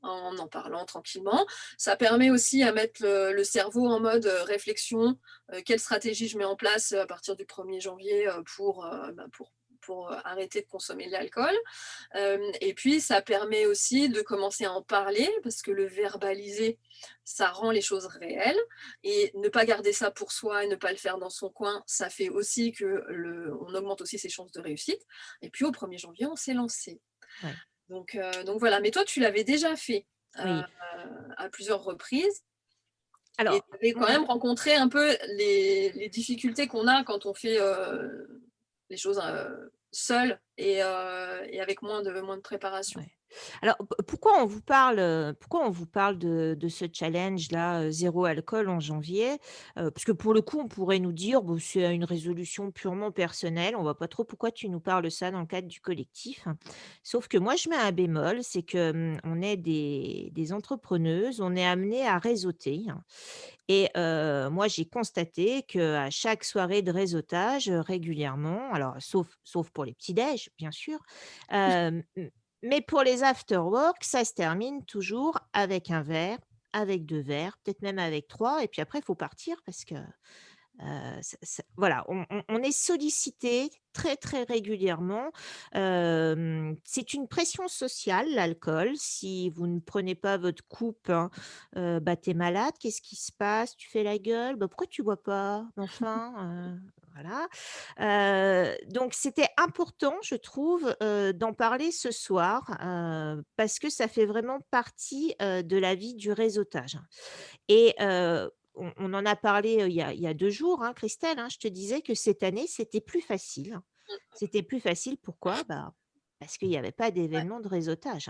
en parlant tranquillement. Ça permet aussi à mettre le cerveau en mode réflexion. Quelle stratégie je mets en place à partir du 1er janvier pour arrêter de consommer de l'alcool. Et puis, ça permet aussi de commencer à en parler parce que le verbaliser, ça rend les choses réelles. Et ne pas garder ça pour soi et ne pas le faire dans son coin, ça fait aussi on augmente aussi ses chances de réussite. Et puis, au 1er janvier, on s'est lancé. Ouais. Donc voilà, mais toi, tu l'avais déjà fait Oui. à plusieurs reprises et Alors, tu avais quand même rencontré un peu les difficultés qu'on a quand on fait les choses seul et avec moins de préparation. ouais. Alors, pourquoi on vous parle de ce challenge-là, 0 alcool en janvier? Parce que pour le coup, on pourrait nous dire: «Bon, c'est une résolution purement personnelle, on voit pas trop pourquoi tu nous parles de ça dans le cadre du collectif». Sauf que moi, je mets un bémol, c'est que, on est des entrepreneuses, on est amenées à réseauter, hein. Et moi, j'ai constaté qu'à chaque soirée de réseautage, régulièrement, alors sauf pour les petits déj, bien sûr, mais pour les after work, ça se termine toujours avec un verre, avec 2 verres, peut-être même avec 3, et puis après il faut partir parce que voilà, on est sollicité très, très régulièrement. C'est une pression sociale, l'alcool. Si vous ne prenez pas votre coupe, hein, bah, tu es malade. Qu'est-ce qui se passe? Tu fais la gueule? Bah, pourquoi tu bois pas? Mais enfin, voilà. Donc c'était important, je trouve, d'en parler ce soir, parce que ça fait vraiment partie, de la vie du réseautage. Et on en a parlé, il y a 2 jours, hein, Christelle, hein. Je te disais que cette année, c'était plus facile. C'était plus facile, pourquoi? Bah, parce qu'il y avait pas Ouais. d'événement de réseautage.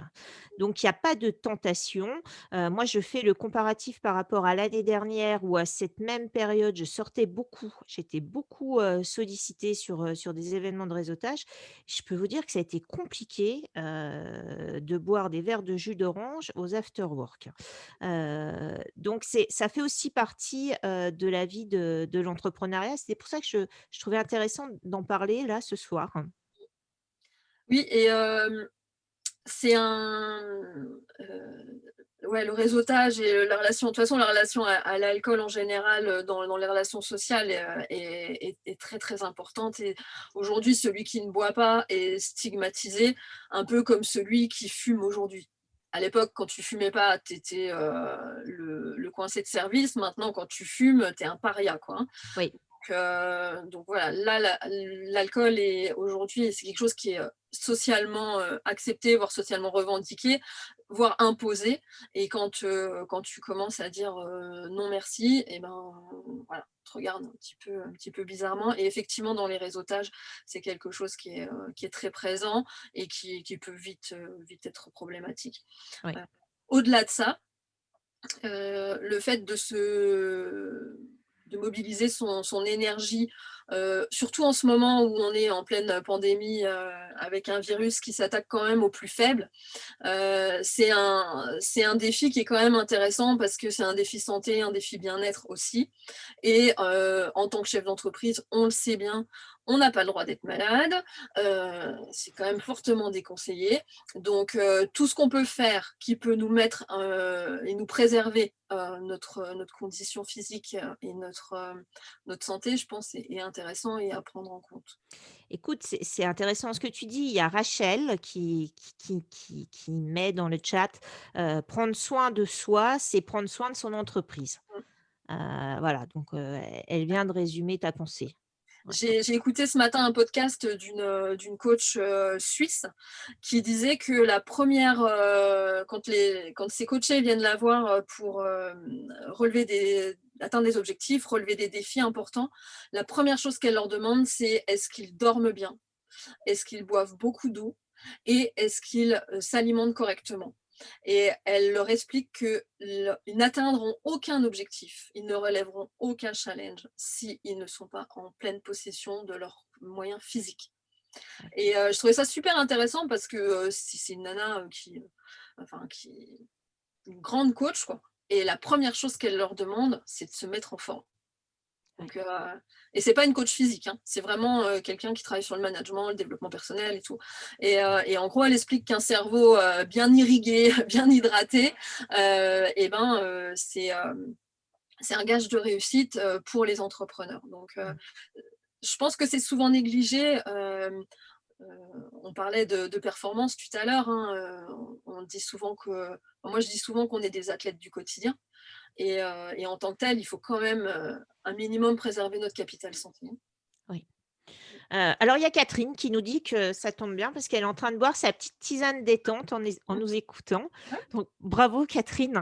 Donc il y a pas de tentation. Moi, je fais le comparatif par rapport à l'année dernière où à cette même période, je sortais beaucoup. J'étais beaucoup, sollicitée sur des événements de réseautage. Je peux vous dire que ça a été compliqué, de boire des verres de jus d'orange aux after work. Donc ça fait aussi partie, de la vie de l'entrepreneuriat. C'est pour ça que je trouvais intéressant d'en parler là, ce soir. Oui et c'est ouais, le réseautage et la relation de toute façon, la relation à l'alcool en général, dans les relations sociales est très, très importante et aujourd'hui, celui qui ne boit pas est stigmatisé, un peu comme celui qui fume aujourd'hui. À l'époque, quand tu fumais pas, tu étais, le coincé de service. Maintenant, quand tu fumes, tu es un paria, quoi, hein. Oui, Donc voilà, là, l'alcool est aujourd'hui, c'est quelque chose qui est socialement accepté, voire socialement revendiqué, voire imposé. Et quand tu commences à dire non merci, et ben voilà, on te regarde un petit peu bizarrement. Et effectivement, dans les réseautages, c'est quelque chose qui est très présent et qui peut vite être problématique. oui. Euh, Au-delà de ça, le fait de mobiliser son énergie, surtout en ce moment où on est en pleine pandémie, avec un virus qui s'attaque quand même aux plus faibles, c'est un défi qui est quand même intéressant parce que c'est un défi santé, un défi bien-être aussi. Et en tant que chef d'entreprise, on le sait bien, on n'a pas le droit d'être malade, c'est quand même fortement déconseillé. Donc tout ce qu'on peut faire qui peut nous mettre et nous préserver notre condition physique et notre santé, je pense, est intéressant et à prendre en compte. Écoute, c'est intéressant ce que tu dis. Il y a Rachel qui met dans le chat, «Prendre soin de soi, c'est prendre soin de son entreprise». Voilà, donc elle vient de résumer ta pensée. Ouais. J'ai écouté ce matin un podcast d'une coach suisse qui disait que la première, quand ses coachés viennent la voir pour atteindre des objectifs, relever des défis importants, la première chose qu'elle leur demande, c'est est-ce qu'ils dorment bien? Est-ce qu'ils boivent beaucoup d'eau? Et est-ce qu'ils s'alimentent correctement? Et elle leur explique qu'ils n'atteindront aucun objectif, ils ne relèveront aucun challenge s'ils ne sont pas en pleine possession de leurs moyens physiques. Ouais. Et je trouvais ça super intéressant parce que si c'est une nana qui une grande coach, quoi. Et la première chose qu'elle leur demande, c'est de se mettre en forme. Donc, et c'est pas une coach physique, hein, c'est vraiment quelqu'un qui travaille sur le management, le développement personnel et tout. Et en gros, elle explique qu'un cerveau bien irrigué, bien hydraté, c'est un gage de réussite pour les entrepreneurs. Donc, je pense que c'est souvent négligé. On parlait de performance tout à l'heure, hein, on dit souvent moi je dis souvent qu'on est des athlètes du quotidien. Et en tant que tel, il faut quand même un minimum préserver notre capital santé. Oui. Alors il y a Catherine qui nous dit que ça tombe bien parce qu'elle est en train de boire sa petite tisane détente en nous écoutant. Donc bravo Catherine.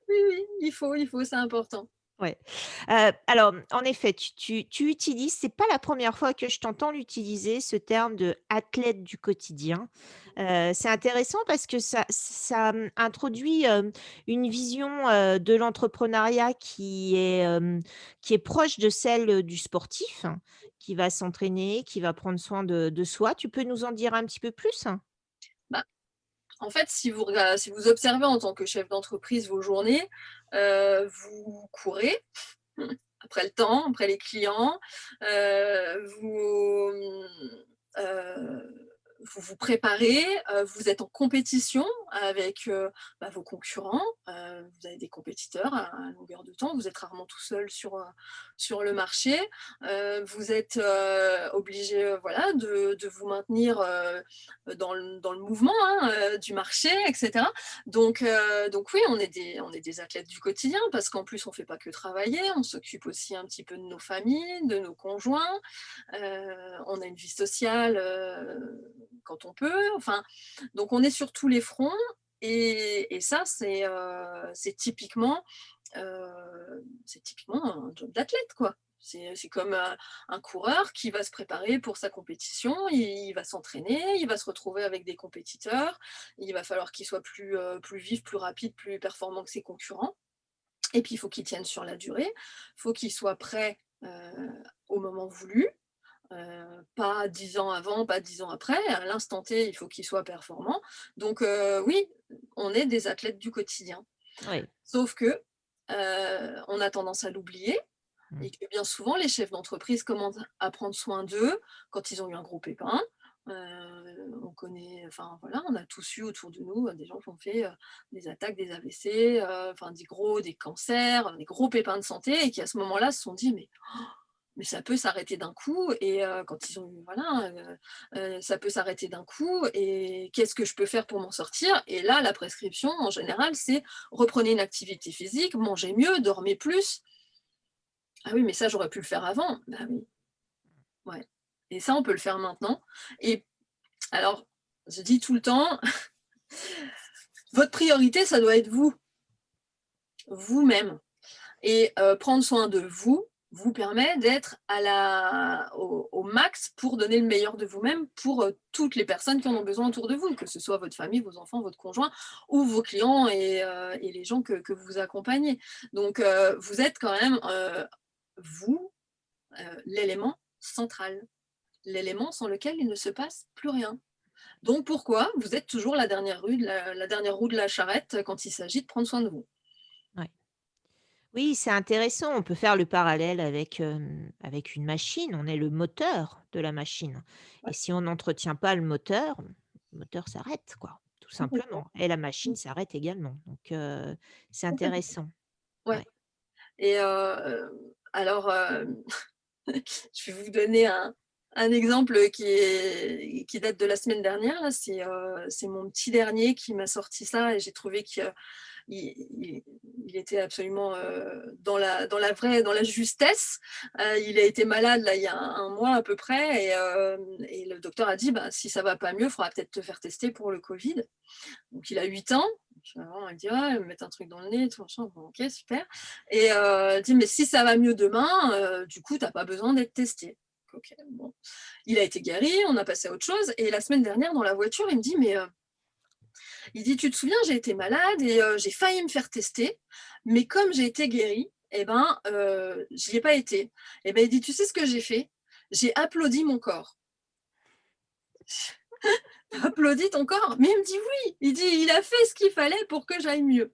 Oui, oui, il faut, c'est important. Ouais. Alors en effet, tu utilises c'est pas la première fois que je t'entends l'utiliser, ce terme de «athlète du quotidien». C'est intéressant parce que ça introduit, une vision, de l'entrepreneuriat qui est proche de celle, du sportif, qui va s'entraîner, qui va prendre soin de soi. Tu peux nous en dire un petit peu plus? Bah, en fait, si vous observez en tant que chef d'entreprise vos journées, vous courez après le temps, après les clients, vous vous préparez, vous êtes en compétition avec, vos concurrents, vous avez des compétiteurs à longueur de temps, vous êtes rarement tout seul sur le marché, vous êtes, obligé, voilà, de vous maintenir, dans le mouvement, hein, du marché et cetera. Donc oui, on est des athlètes du quotidien parce qu'en plus on fait pas que travailler, on s'occupe aussi un petit peu de nos familles, de nos conjoints, on a une vie sociale, quand on peut, enfin, donc on est sur tous les fronts et ça c'est typiquement un job d'athlète, quoi. C'est comme, un coureur qui va se préparer pour sa compétition, il va s'entraîner, il va se retrouver avec des compétiteurs, il va falloir qu'il soit plus vif, plus rapide, plus performant que ses concurrents et puis il faut qu'il tienne sur la durée. Il faut qu'il soit prêt, au moment voulu, pas 10 ans avant, pas 10 ans après. À l'instant T, il faut qu'il soit performant. Donc oui, on est des athlètes du quotidien. Oui. Sauf que, on a tendance à l'oublier Mmh. et que bien souvent les chefs d'entreprise commencent à prendre soin d'eux quand ils ont eu un gros pépin. On connaît, enfin voilà, on a tous eu autour de nous, des gens qui ont fait, des attaques, des AVC, enfin des cancers, des gros pépins de santé et qui à ce moment-là se sont dit: «Mais ça peut s'arrêter d'un coup» et quand ils ont eu voilà, «Ça peut s'arrêter d'un coup et qu'est-ce que je peux faire pour m'en sortir?» Et là, la prescription en général, c'est: «Reprenez une activité physique, mangez mieux, dormez plus». «Ah oui, mais ça j'aurais pu le faire avant». Bah oui, ouais, et ça on peut le faire maintenant et alors je dis tout le temps: «Votre priorité, ça doit être vous, vous-même». Et prendre soin de vous, vous permet d'être au max pour donner le meilleur de vous-même pour, toutes les personnes qui en ont besoin autour de vous, que ce soit votre famille, vos enfants, votre conjoint ou vos clients et les gens que vous accompagnez. Donc vous êtes quand même, vous, l'élément central, l'élément sans lequel il ne se passe plus rien. Donc pourquoi vous êtes toujours la dernière roue de la charrette quand il s'agit de prendre soin de vous? Ouais. Oui, c'est intéressant. On peut faire le parallèle avec, avec une machine. On est le moteur de la machine et Ouais, si on n'entretient pas le moteur s'arrête, quoi, tout complètement. simplement et la machine s'arrête également donc c'est Complètement. intéressant. Ouais. Ouais. Et alors, je vais vous donner un exemple qui date de la semaine dernière là. C'est mon petit dernier qui m'a sorti ça et j'ai trouvé qu'il il il était absolument, dans la justesse. Il a été malade là, il y a un mois à peu près et le docteur a dit: «Bah, si ça va pas mieux, il faudra peut-être te faire tester pour le Covid». Donc il a 8 ans. Maman elle dit: «Ah, ils me mettent un truc dans le nez tout machin». Bon OK, super et elle dit: «Mais si ça va mieux demain, du coup, tu as pas besoin d'être testé». OK, bon. Il a été guéri, on a passé à autre chose et la semaine dernière dans la voiture, il me dit: «Mais» il dit: «Tu te souviens, j'ai été malade et j'ai failli me faire tester, mais comme j'ai été guéri et ben, j'y ai pas été». Et ben, il dit: «Tu sais ce que j'ai fait? J'ai applaudi mon corps». applaudis ton corps. Mais il me dit oui. Il dit, il a fait ce qu'il fallait pour que j'aille mieux.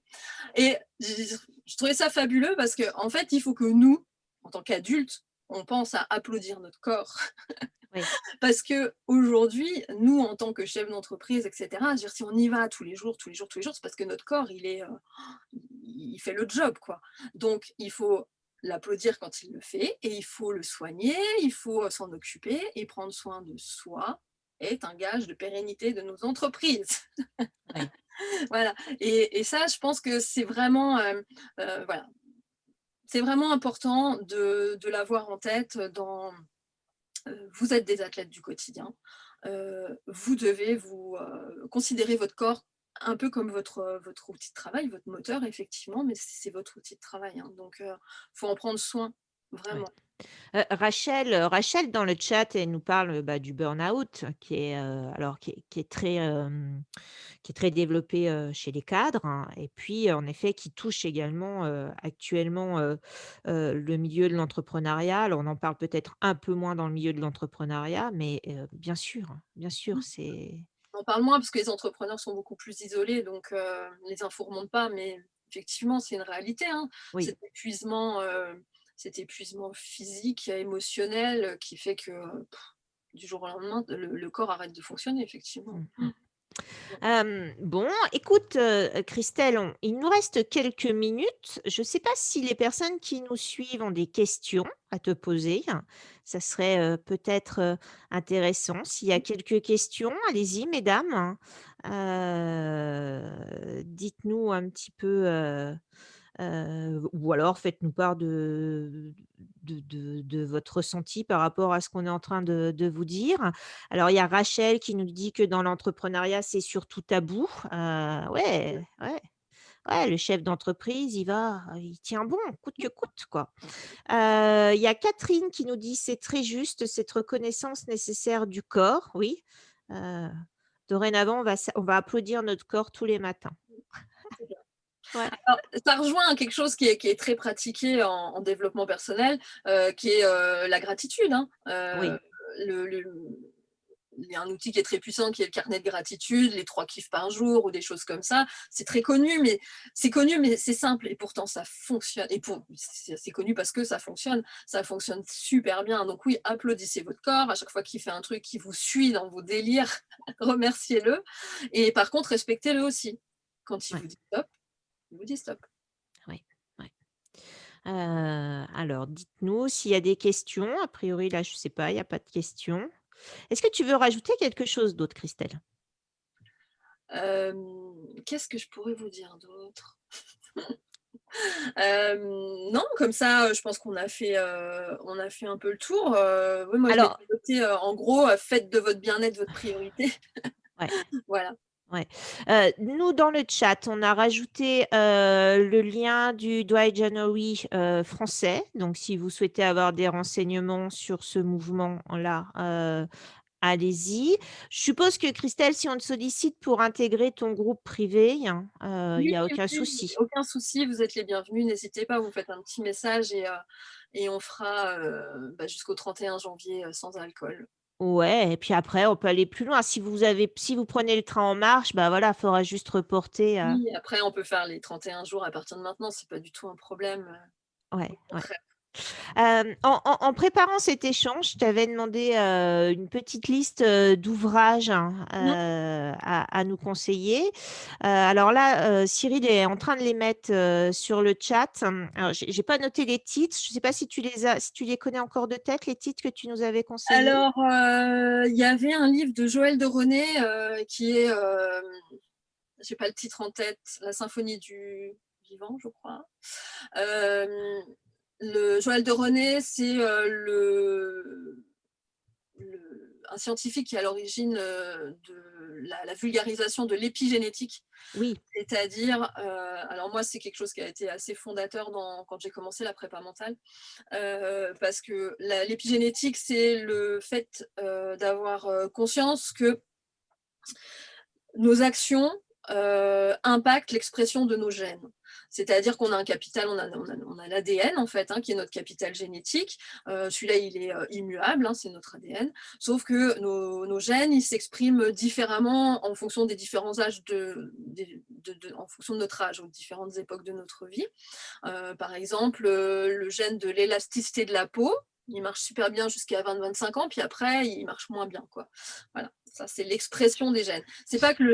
Et je trouvais ça fabuleux parce que en fait, il faut que nous, en tant qu'adultes, on pense à applaudir notre corps. Oui, Parce que aujourd'hui, nous, en tant que chef d'entreprise, etc., je veux dire, si on y va tous les jours, tous les jours, tous les jours, c'est parce que notre corps, il fait le job, quoi. Donc, il faut l'applaudir quand il le fait et il faut le soigner, il faut s'en occuper et prendre soin de soi est un gage de pérennité de nos entreprises. oui. Voilà. Et ça, je pense que c'est vraiment, voilà, c'est vraiment important de l'avoir en tête dans, vous êtes des athlètes du quotidien. Vous devez vous considérer votre corps un peu comme votre outil de travail, votre moteur, effectivement, mais c'est votre outil de travail. Hein. Donc, il faut en prendre soin, Ouais. vraiment. Rachel dans le chat, elle nous parle, bah, du burn-out qui est, alors qui est très développé, chez les cadres, hein, et puis, en effet, qui touche également, actuellement, le milieu de l'entrepreneuriat. Alors on en parle peut-être un peu moins dans le milieu de l'entrepreneuriat, mais, bien sûr, c'est On en parle moins parce que les entrepreneurs sont beaucoup plus isolés, donc les infos ne remontent pas, mais effectivement, c'est une réalité. Hein. oui. Cet épuisement physique, émotionnel, qui fait que du jour au lendemain, le corps arrête de fonctionner, effectivement. Mmh mh. Bon, écoute, Christelle, il nous reste quelques minutes. Je ne sais pas si les personnes qui nous suivent ont des questions à te poser. Ça serait, peut-être, intéressant. S'il y a quelques questions, allez-y mesdames. Dites-nous un petit peu, ou alors faites-nous part de votre ressenti par rapport à ce qu'on est en train de vous dire. Alors, il y a Rachel qui nous dit que dans l'entrepreneuriat, c'est surtout tabou. Ouais, ouais, ouais, le chef d'entreprise, il tient bon, coûte que coûte, quoi. Il y a Catherine qui nous dit: «C'est très juste, cette reconnaissance nécessaire du corps». Oui, heu, dorénavant, on va applaudir notre corps tous les matins. Ouais, Alors, ça rejoint quelque chose qui est très pratiqué en développement personnel, qui est la gratitude. Hein. oui, Il y a un outil qui est très puissant qui est le carnet de gratitude, les 3 kiffs par jour ou des choses comme ça. C'est très connu, mais c'est simple et pourtant ça fonctionne. C'est connu parce que ça fonctionne super bien. Donc oui, applaudissez votre corps à chaque fois qu'il fait un truc qui vous suit dans vos délires, remerciez-le. Et par contre, respectez-le aussi. Quand il ouais, vous dit stop, il vous dit stop. ouais, ouais. Alors dites-nous s'il y a des questions. A priori, là, je sais pas, il y a pas de questions. Est-ce que tu veux rajouter quelque chose d'autre, Christelle? Qu'est-ce que je pourrais vous dire d'autre? Non, comme ça, je pense on a fait un peu le tour. Oui, moi, je Alors m'étais noté, en gros, faites de votre bien-être votre priorité. ouais, Voilà. ouais. Nous, dans le chat, on a rajouté, le lien du Dry January, français. Donc si vous souhaitez avoir des renseignements sur ce mouvement-là, allez-y. Je suppose que Christelle, si on te sollicite pour intégrer ton groupe privé, hein, il Oui, y a oui, aucun oui, souci. aucun souci, vous êtes les bienvenus. N'hésitez pas, vous me faites un petit message et on fera, jusqu'au 31 janvier, sans alcool. Ouais, et puis après, on peut aller plus loin. Si vous prenez le train en marche, bah, voilà, il faudra juste reporter, Oui, après, on peut faire les 31 jours à partir de maintenant, c'est pas du tout un problème, au ouais, ouais. contraire. En préparant cet échange, je t'avais demandé, une petite liste, d'ouvrages, hein, Mmh. à nous conseiller. Alors là, Cyril est en train de les mettre, sur le chat. Alors j'ai pas noté les titres. Je sais pas si tu les connais encore de tête, les titres que tu nous avais conseillés? Alors, il y avait un livre de Joël de René, qui est, j'ai pas le titre en tête, La symphonie du vivant, je crois. Euh, le Joël de René, c'est un scientifique qui est à l'origine de la vulgarisation de l'épigénétique. Oui, C'est-à-dire, alors moi, c'est quelque chose qui a été assez fondateur quand j'ai commencé la prépa mentale, parce que l'épigénétique, c'est le fait d'avoir conscience que nos actions impacte l'expression de nos gènes. C'est-à-dire qu'on a un capital, on a l'ADN en fait, qui est notre capital génétique. Celui-là, il est immuable, c'est notre ADN. Sauf que nos gènes, ils s'expriment différemment en fonction des différents âges en fonction de notre âge, aux différentes époques de notre vie. Par exemple, le gène de l'élasticité de la peau, il marche super bien jusqu'à 20-25 ans, puis après, il marche moins bien, quoi. Voilà, ça c'est l'expression des gènes. C'est pas que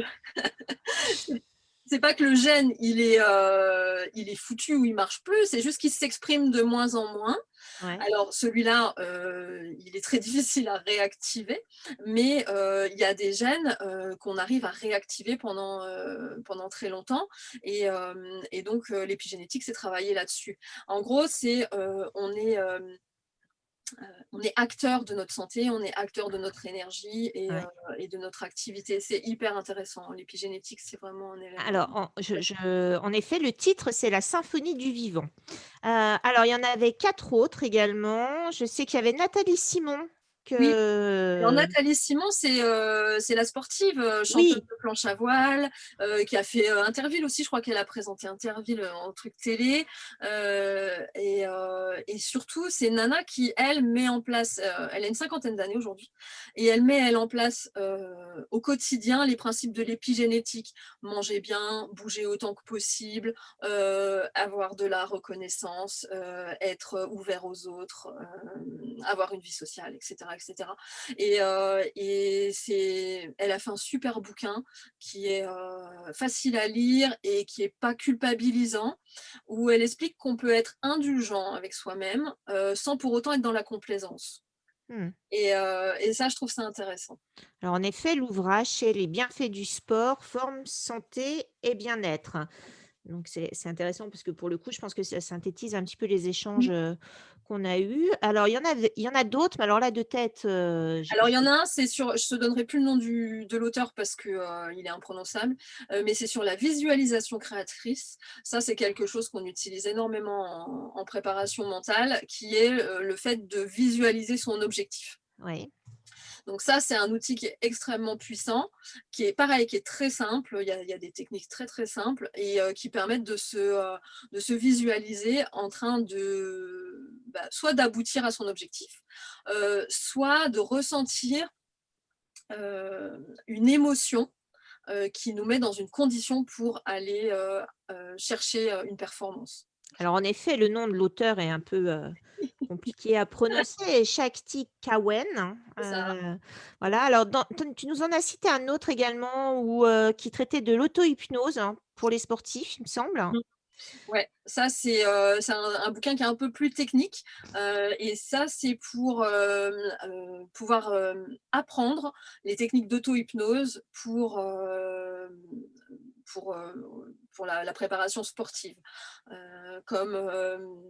le gène, il est foutu ou il marche plus, c'est juste qu'il s'exprime de moins en moins. Ouais. Alors celui-là, il est très difficile à réactiver, mais il y a des gènes qu'on arrive à réactiver pendant très longtemps. Et donc l'épigénétique, c'est travailler là-dessus. En gros, on est acteur de notre santé, on est acteur de notre énergie Ouais. et de notre activité. C'est hyper intéressant. L'épigénétique, c'est vraiment un élément. Alors, en effet, le titre, c'est La symphonie du vivant. Alors, il y en avait 4 autres également. Je sais qu'il y avait Nathalie Simon Oui. Alors que Nathalie Simon, c'est la sportive, chanteuse oui, de planche à voile, qui a fait Interville aussi. Je crois qu'elle a présenté Interville en truc télé. Et surtout, c'est Nana qui, elle, met en place, elle a une cinquantaine d'années aujourd'hui, et elle met, elle, en place au quotidien les principes de l'épigénétique. Manger bien, bouger autant que possible, avoir de la reconnaissance, être ouvert aux autres, avoir une vie sociale, etc. etc. Elle a fait un super bouquin qui est facile à lire et qui est pas culpabilisant, où elle explique qu'on peut être indulgent avec soi-même sans pour autant être dans la complaisance. mmh. Et ça, je trouve ça intéressant. Alors en effet, l'ouvrage, c'est Les bienfaits du sport, forme, santé et bien-être. Donc c'est intéressant parce que pour le coup, je pense que ça synthétise un petit peu les échanges, qu'on a eus. Alors il y en a d'autres, mais alors là de tête, Alors, il y en a un, c'est sur, je te donnerai plus le nom de l'auteur parce que il est imprononçable, mais c'est sur la visualisation créatrice. Ça, c'est quelque chose qu'on utilise énormément en préparation mentale, qui est le fait de visualiser son objectif. oui. Donc ça, c'est un outil qui est extrêmement puissant, qui est pareil, qui est très simple. Il y a des techniques très très simples et qui permettent de se visualiser en train soit d'aboutir à son objectif, soit de ressentir une émotion qui nous met dans une condition pour aller chercher une performance. Alors en effet, le nom de l'auteur est un peu, compliqué à prononcer, Shakti Kawen, C'est ça. voilà. Alors tu nous en as cité un autre également qui traitait de l'auto-hypnose, pour les sportifs, il me semble? Ouais, ça c'est un bouquin qui est un peu plus technique, et ça c'est pour, pouvoir, apprendre les techniques d'auto-hypnose pour la préparation sportive. Comme,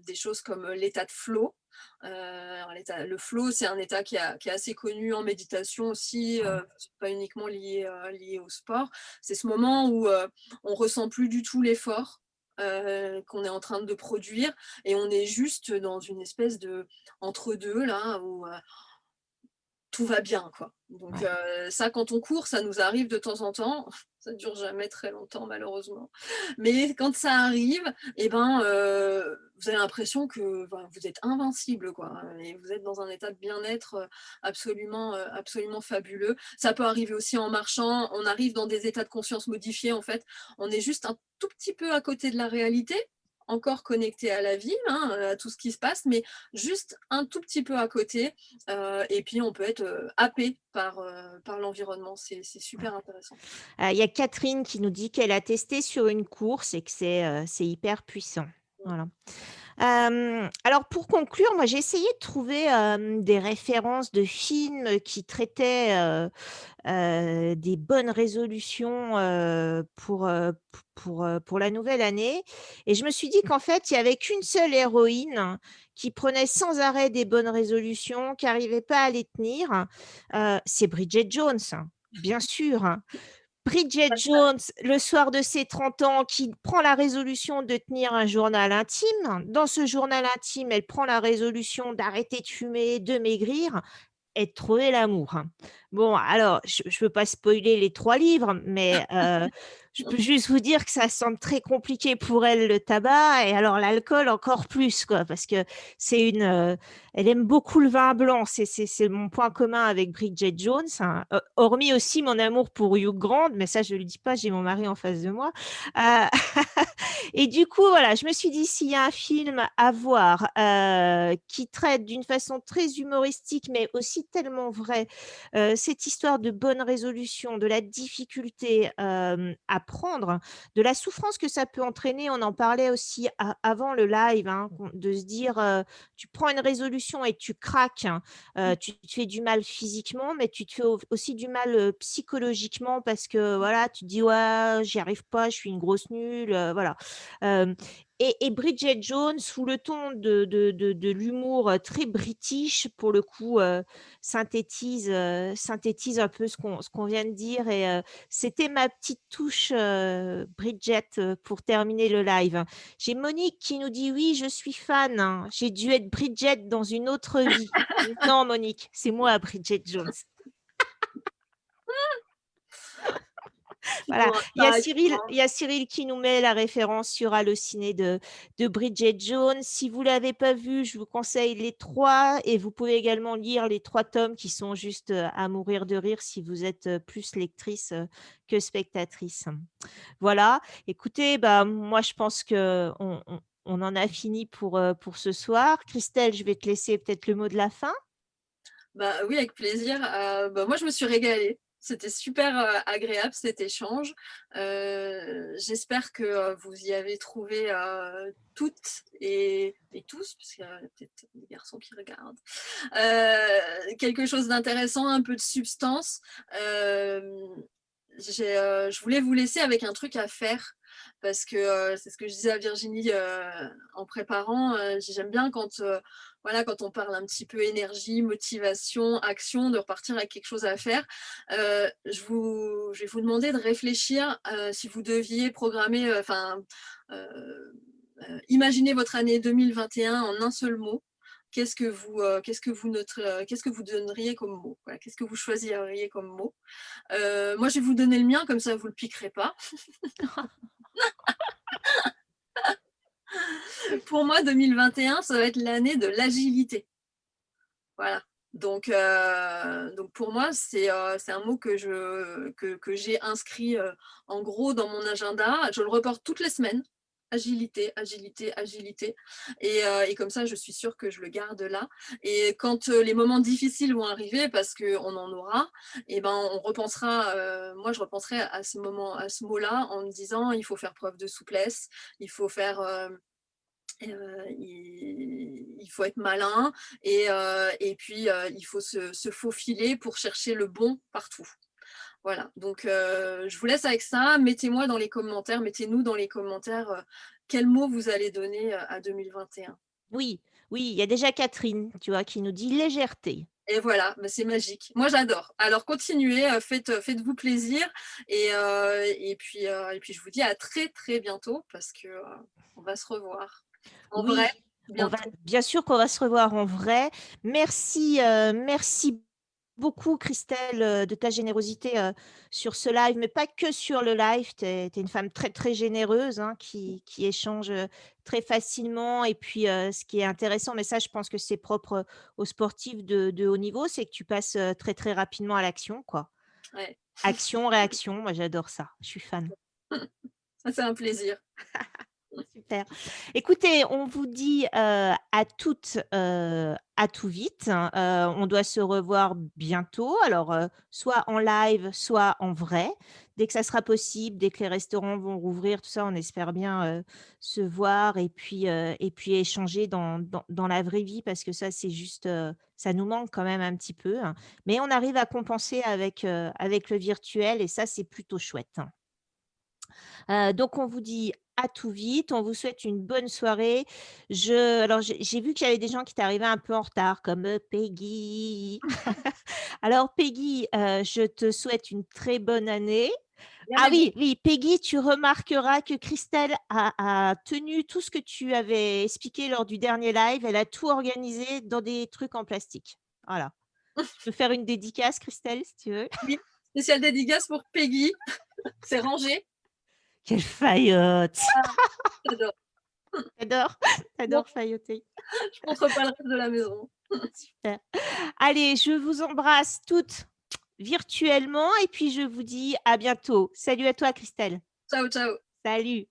des choses comme l'état de flow. Alors le flow, c'est un état qui est assez connu en méditation aussi, Ouais. c'est pas uniquement lié au sport. C'est ce moment où, on ressent plus du tout l'effort qu'on est en train de produire, et on est juste dans une espèce de entre-deux là où tout va bien, quoi. Donc Ouais. ça, quand on court, ça nous arrive de temps en temps. Ça dure jamais très longtemps malheureusement. Mais quand ça arrive, et ben, vous avez l'impression que, ben, vous êtes invincible, quoi, et vous êtes dans un état de bien-être, absolument fabuleux. Ça peut arriver aussi en marchant. On arrive dans des états de conscience modifiés, en fait. On est juste un tout petit peu à côté de la réalité, encore connecté à la vie, à tout ce qui se passe, mais juste un tout petit peu à côté. Et puis on peut être happé par l'environnement, c'est super intéressant. Il y a Catherine qui nous dit qu'elle a testé sur une course et que c'est hyper puissant. Voilà. Alors pour conclure, moi j'ai essayé de trouver, des références de films qui traitaient, des bonnes résolutions, pour la nouvelle année et je me suis dit qu'en fait, il y avait qu'une seule héroïne qui prenait sans arrêt des bonnes résolutions, qui arrivait pas à les tenir, c'est Bridget Jones, bien sûr. Bridget Jones, le soir de ses 30 ans, qui prend la résolution de tenir un journal intime. Dans ce journal intime, elle prend la résolution d'arrêter de fumer, de maigrir et de trouver l'amour. Bon, alors, je veux pas spoiler les 3 livres, mais Je peux juste vous dire que ça semble très compliqué pour elle, le tabac, et alors l'alcool encore plus, quoi, parce que elle aime beaucoup le vin blanc. C'est mon point commun avec Bridget Jones, hein. Hormis aussi mon amour pour Hugh Grant, mais ça, je ne le dis pas, j'ai mon mari en face de moi. Euh, et du coup, voilà, je me suis dit, s'il y a un film à voir qui traite d'une façon très humoristique, mais aussi tellement vraie, cette histoire de bonne résolution, de la difficulté à prendre, de la souffrance que ça peut entraîner. On en parlait aussi avant le live, hein, de se dire, tu prends une résolution et tu craques, hein, tu te fais du mal physiquement, mais tu te fais aussi du mal psychologiquement parce que voilà, tu te dis, ouais, j'y arrive pas, je suis une grosse nulle, voilà. Euh, et Bridget Jones, sous le ton de l'humour très british, pour le coup, synthétise un peu ce qu'on vient de dire. Et c'était ma petite touche, Bridget, pour terminer le live. J'ai Monique qui nous dit: «Oui, je suis fan, hein. J'ai dû être Bridget dans une autre vie». Non, Monique, c'est moi, Bridget Jones. Voilà, Bon, pareil pour moi. Il y a Cyril qui nous met la référence sur Allociné de Bridget Jones. Si vous ne l'avez pas vu, je vous conseille les 3, et vous pouvez également lire les 3 tomes qui sont juste à mourir de rire si vous êtes plus lectrice que spectatrice. Voilà, écoutez, bah, moi je pense qu'on en a fini pour ce soir. Christelle, je vais te laisser peut-être le mot de la fin. Bah oui, avec plaisir. Bah, moi, je me suis régalée. C'était super agréable cet échange. J'espère que vous y avez trouvé toutes et tous, parce qu'il y a peut-être des garçons qui regardent, quelque chose d'intéressant, un peu de substance. Je voulais vous laisser avec un truc à faire parce que c'est ce que je disais à Virginie en préparant. J'aime bien quand, voilà, quand on parle un petit peu énergie, motivation, action, de repartir avec quelque chose à faire. Je vais vous demander de réfléchir si vous deviez programmer, imaginer votre année 2021 en un seul mot. Qu'est-ce que vous donneriez comme mot? Voilà, qu'est-ce que vous choisiriez comme mot? Moi, je vais vous donner le mien, comme ça, vous ne le piquerez pas. Pour moi, 2021, ça va être l'année de l'agilité. Voilà. Donc pour moi, c'est un mot que j'ai inscrit en gros dans mon agenda. Je le reporte toutes les semaines. Agilité, agilité, agilité. Et comme ça, je suis sûre que je le garde là. Et quand les moments difficiles vont arriver, parce qu'on en aura, et ben, on repensera, moi je repenserai à ce mot-là en me disant il faut faire preuve de souplesse, il faut faire. Il faut être malin et puis il faut se faufiler pour chercher le bon partout. Voilà, donc je vous laisse avec ça. Mettez-moi dans les commentaires, mettez-nous dans les commentaires quel mot vous allez donner à 2021. Oui, oui, il y a déjà Catherine, tu vois, qui nous dit légèreté. Et voilà, bah c'est magique. Moi, j'adore. Alors, continuez, faites-vous plaisir. Et puis, je vous dis à très, très bientôt parce que on va se revoir en vrai Oui, bientôt. bien sûr qu'on va se revoir en vrai. Merci, merci beaucoup, Christelle, de ta générosité sur ce live, mais pas que sur le live. Tu es une femme très, très généreuse, hein, qui échange très facilement. Et puis, ce qui est intéressant, mais ça, je pense que c'est propre aux sportifs de haut niveau, c'est que tu passes très, très rapidement à l'action, quoi. Ouais. Action, réaction, moi, j'adore ça. Je suis fan. C'est un plaisir. Super. Écoutez, on vous dit à toutes, à tout vite, hein. On doit se revoir bientôt, alors soit en live, soit en vrai. Dès que ça sera possible, dès que les restaurants vont rouvrir, tout ça, on espère bien se voir et puis échanger dans la vraie vie, parce que ça, c'est juste, ça nous manque quand même un petit peu, hein. Mais on arrive à compenser avec le virtuel, et ça, c'est plutôt chouette, hein. Donc on vous dit à tout vite, on vous souhaite une bonne soirée. Alors j'ai vu qu'il y avait des gens qui étaient arrivés un peu en retard, comme Peggy. Alors Peggy, je te souhaite une très bonne année. Ah oui, oui, Peggy, tu remarqueras que Christelle a tenu tout ce que tu avais expliqué lors du dernier live. Elle a tout organisé dans des trucs en plastique. Voilà. Je peux faire une dédicace, Christelle, si tu veux. Oui, spécial dédicace pour Peggy. C'est rangé. Quelle faillotte! J'adore. T'adores failloter. Je montre pas le reste de la maison. Super. Allez, je vous embrasse toutes virtuellement et puis je vous dis à bientôt. Salut à toi, Christelle. Ciao, ciao. Salut.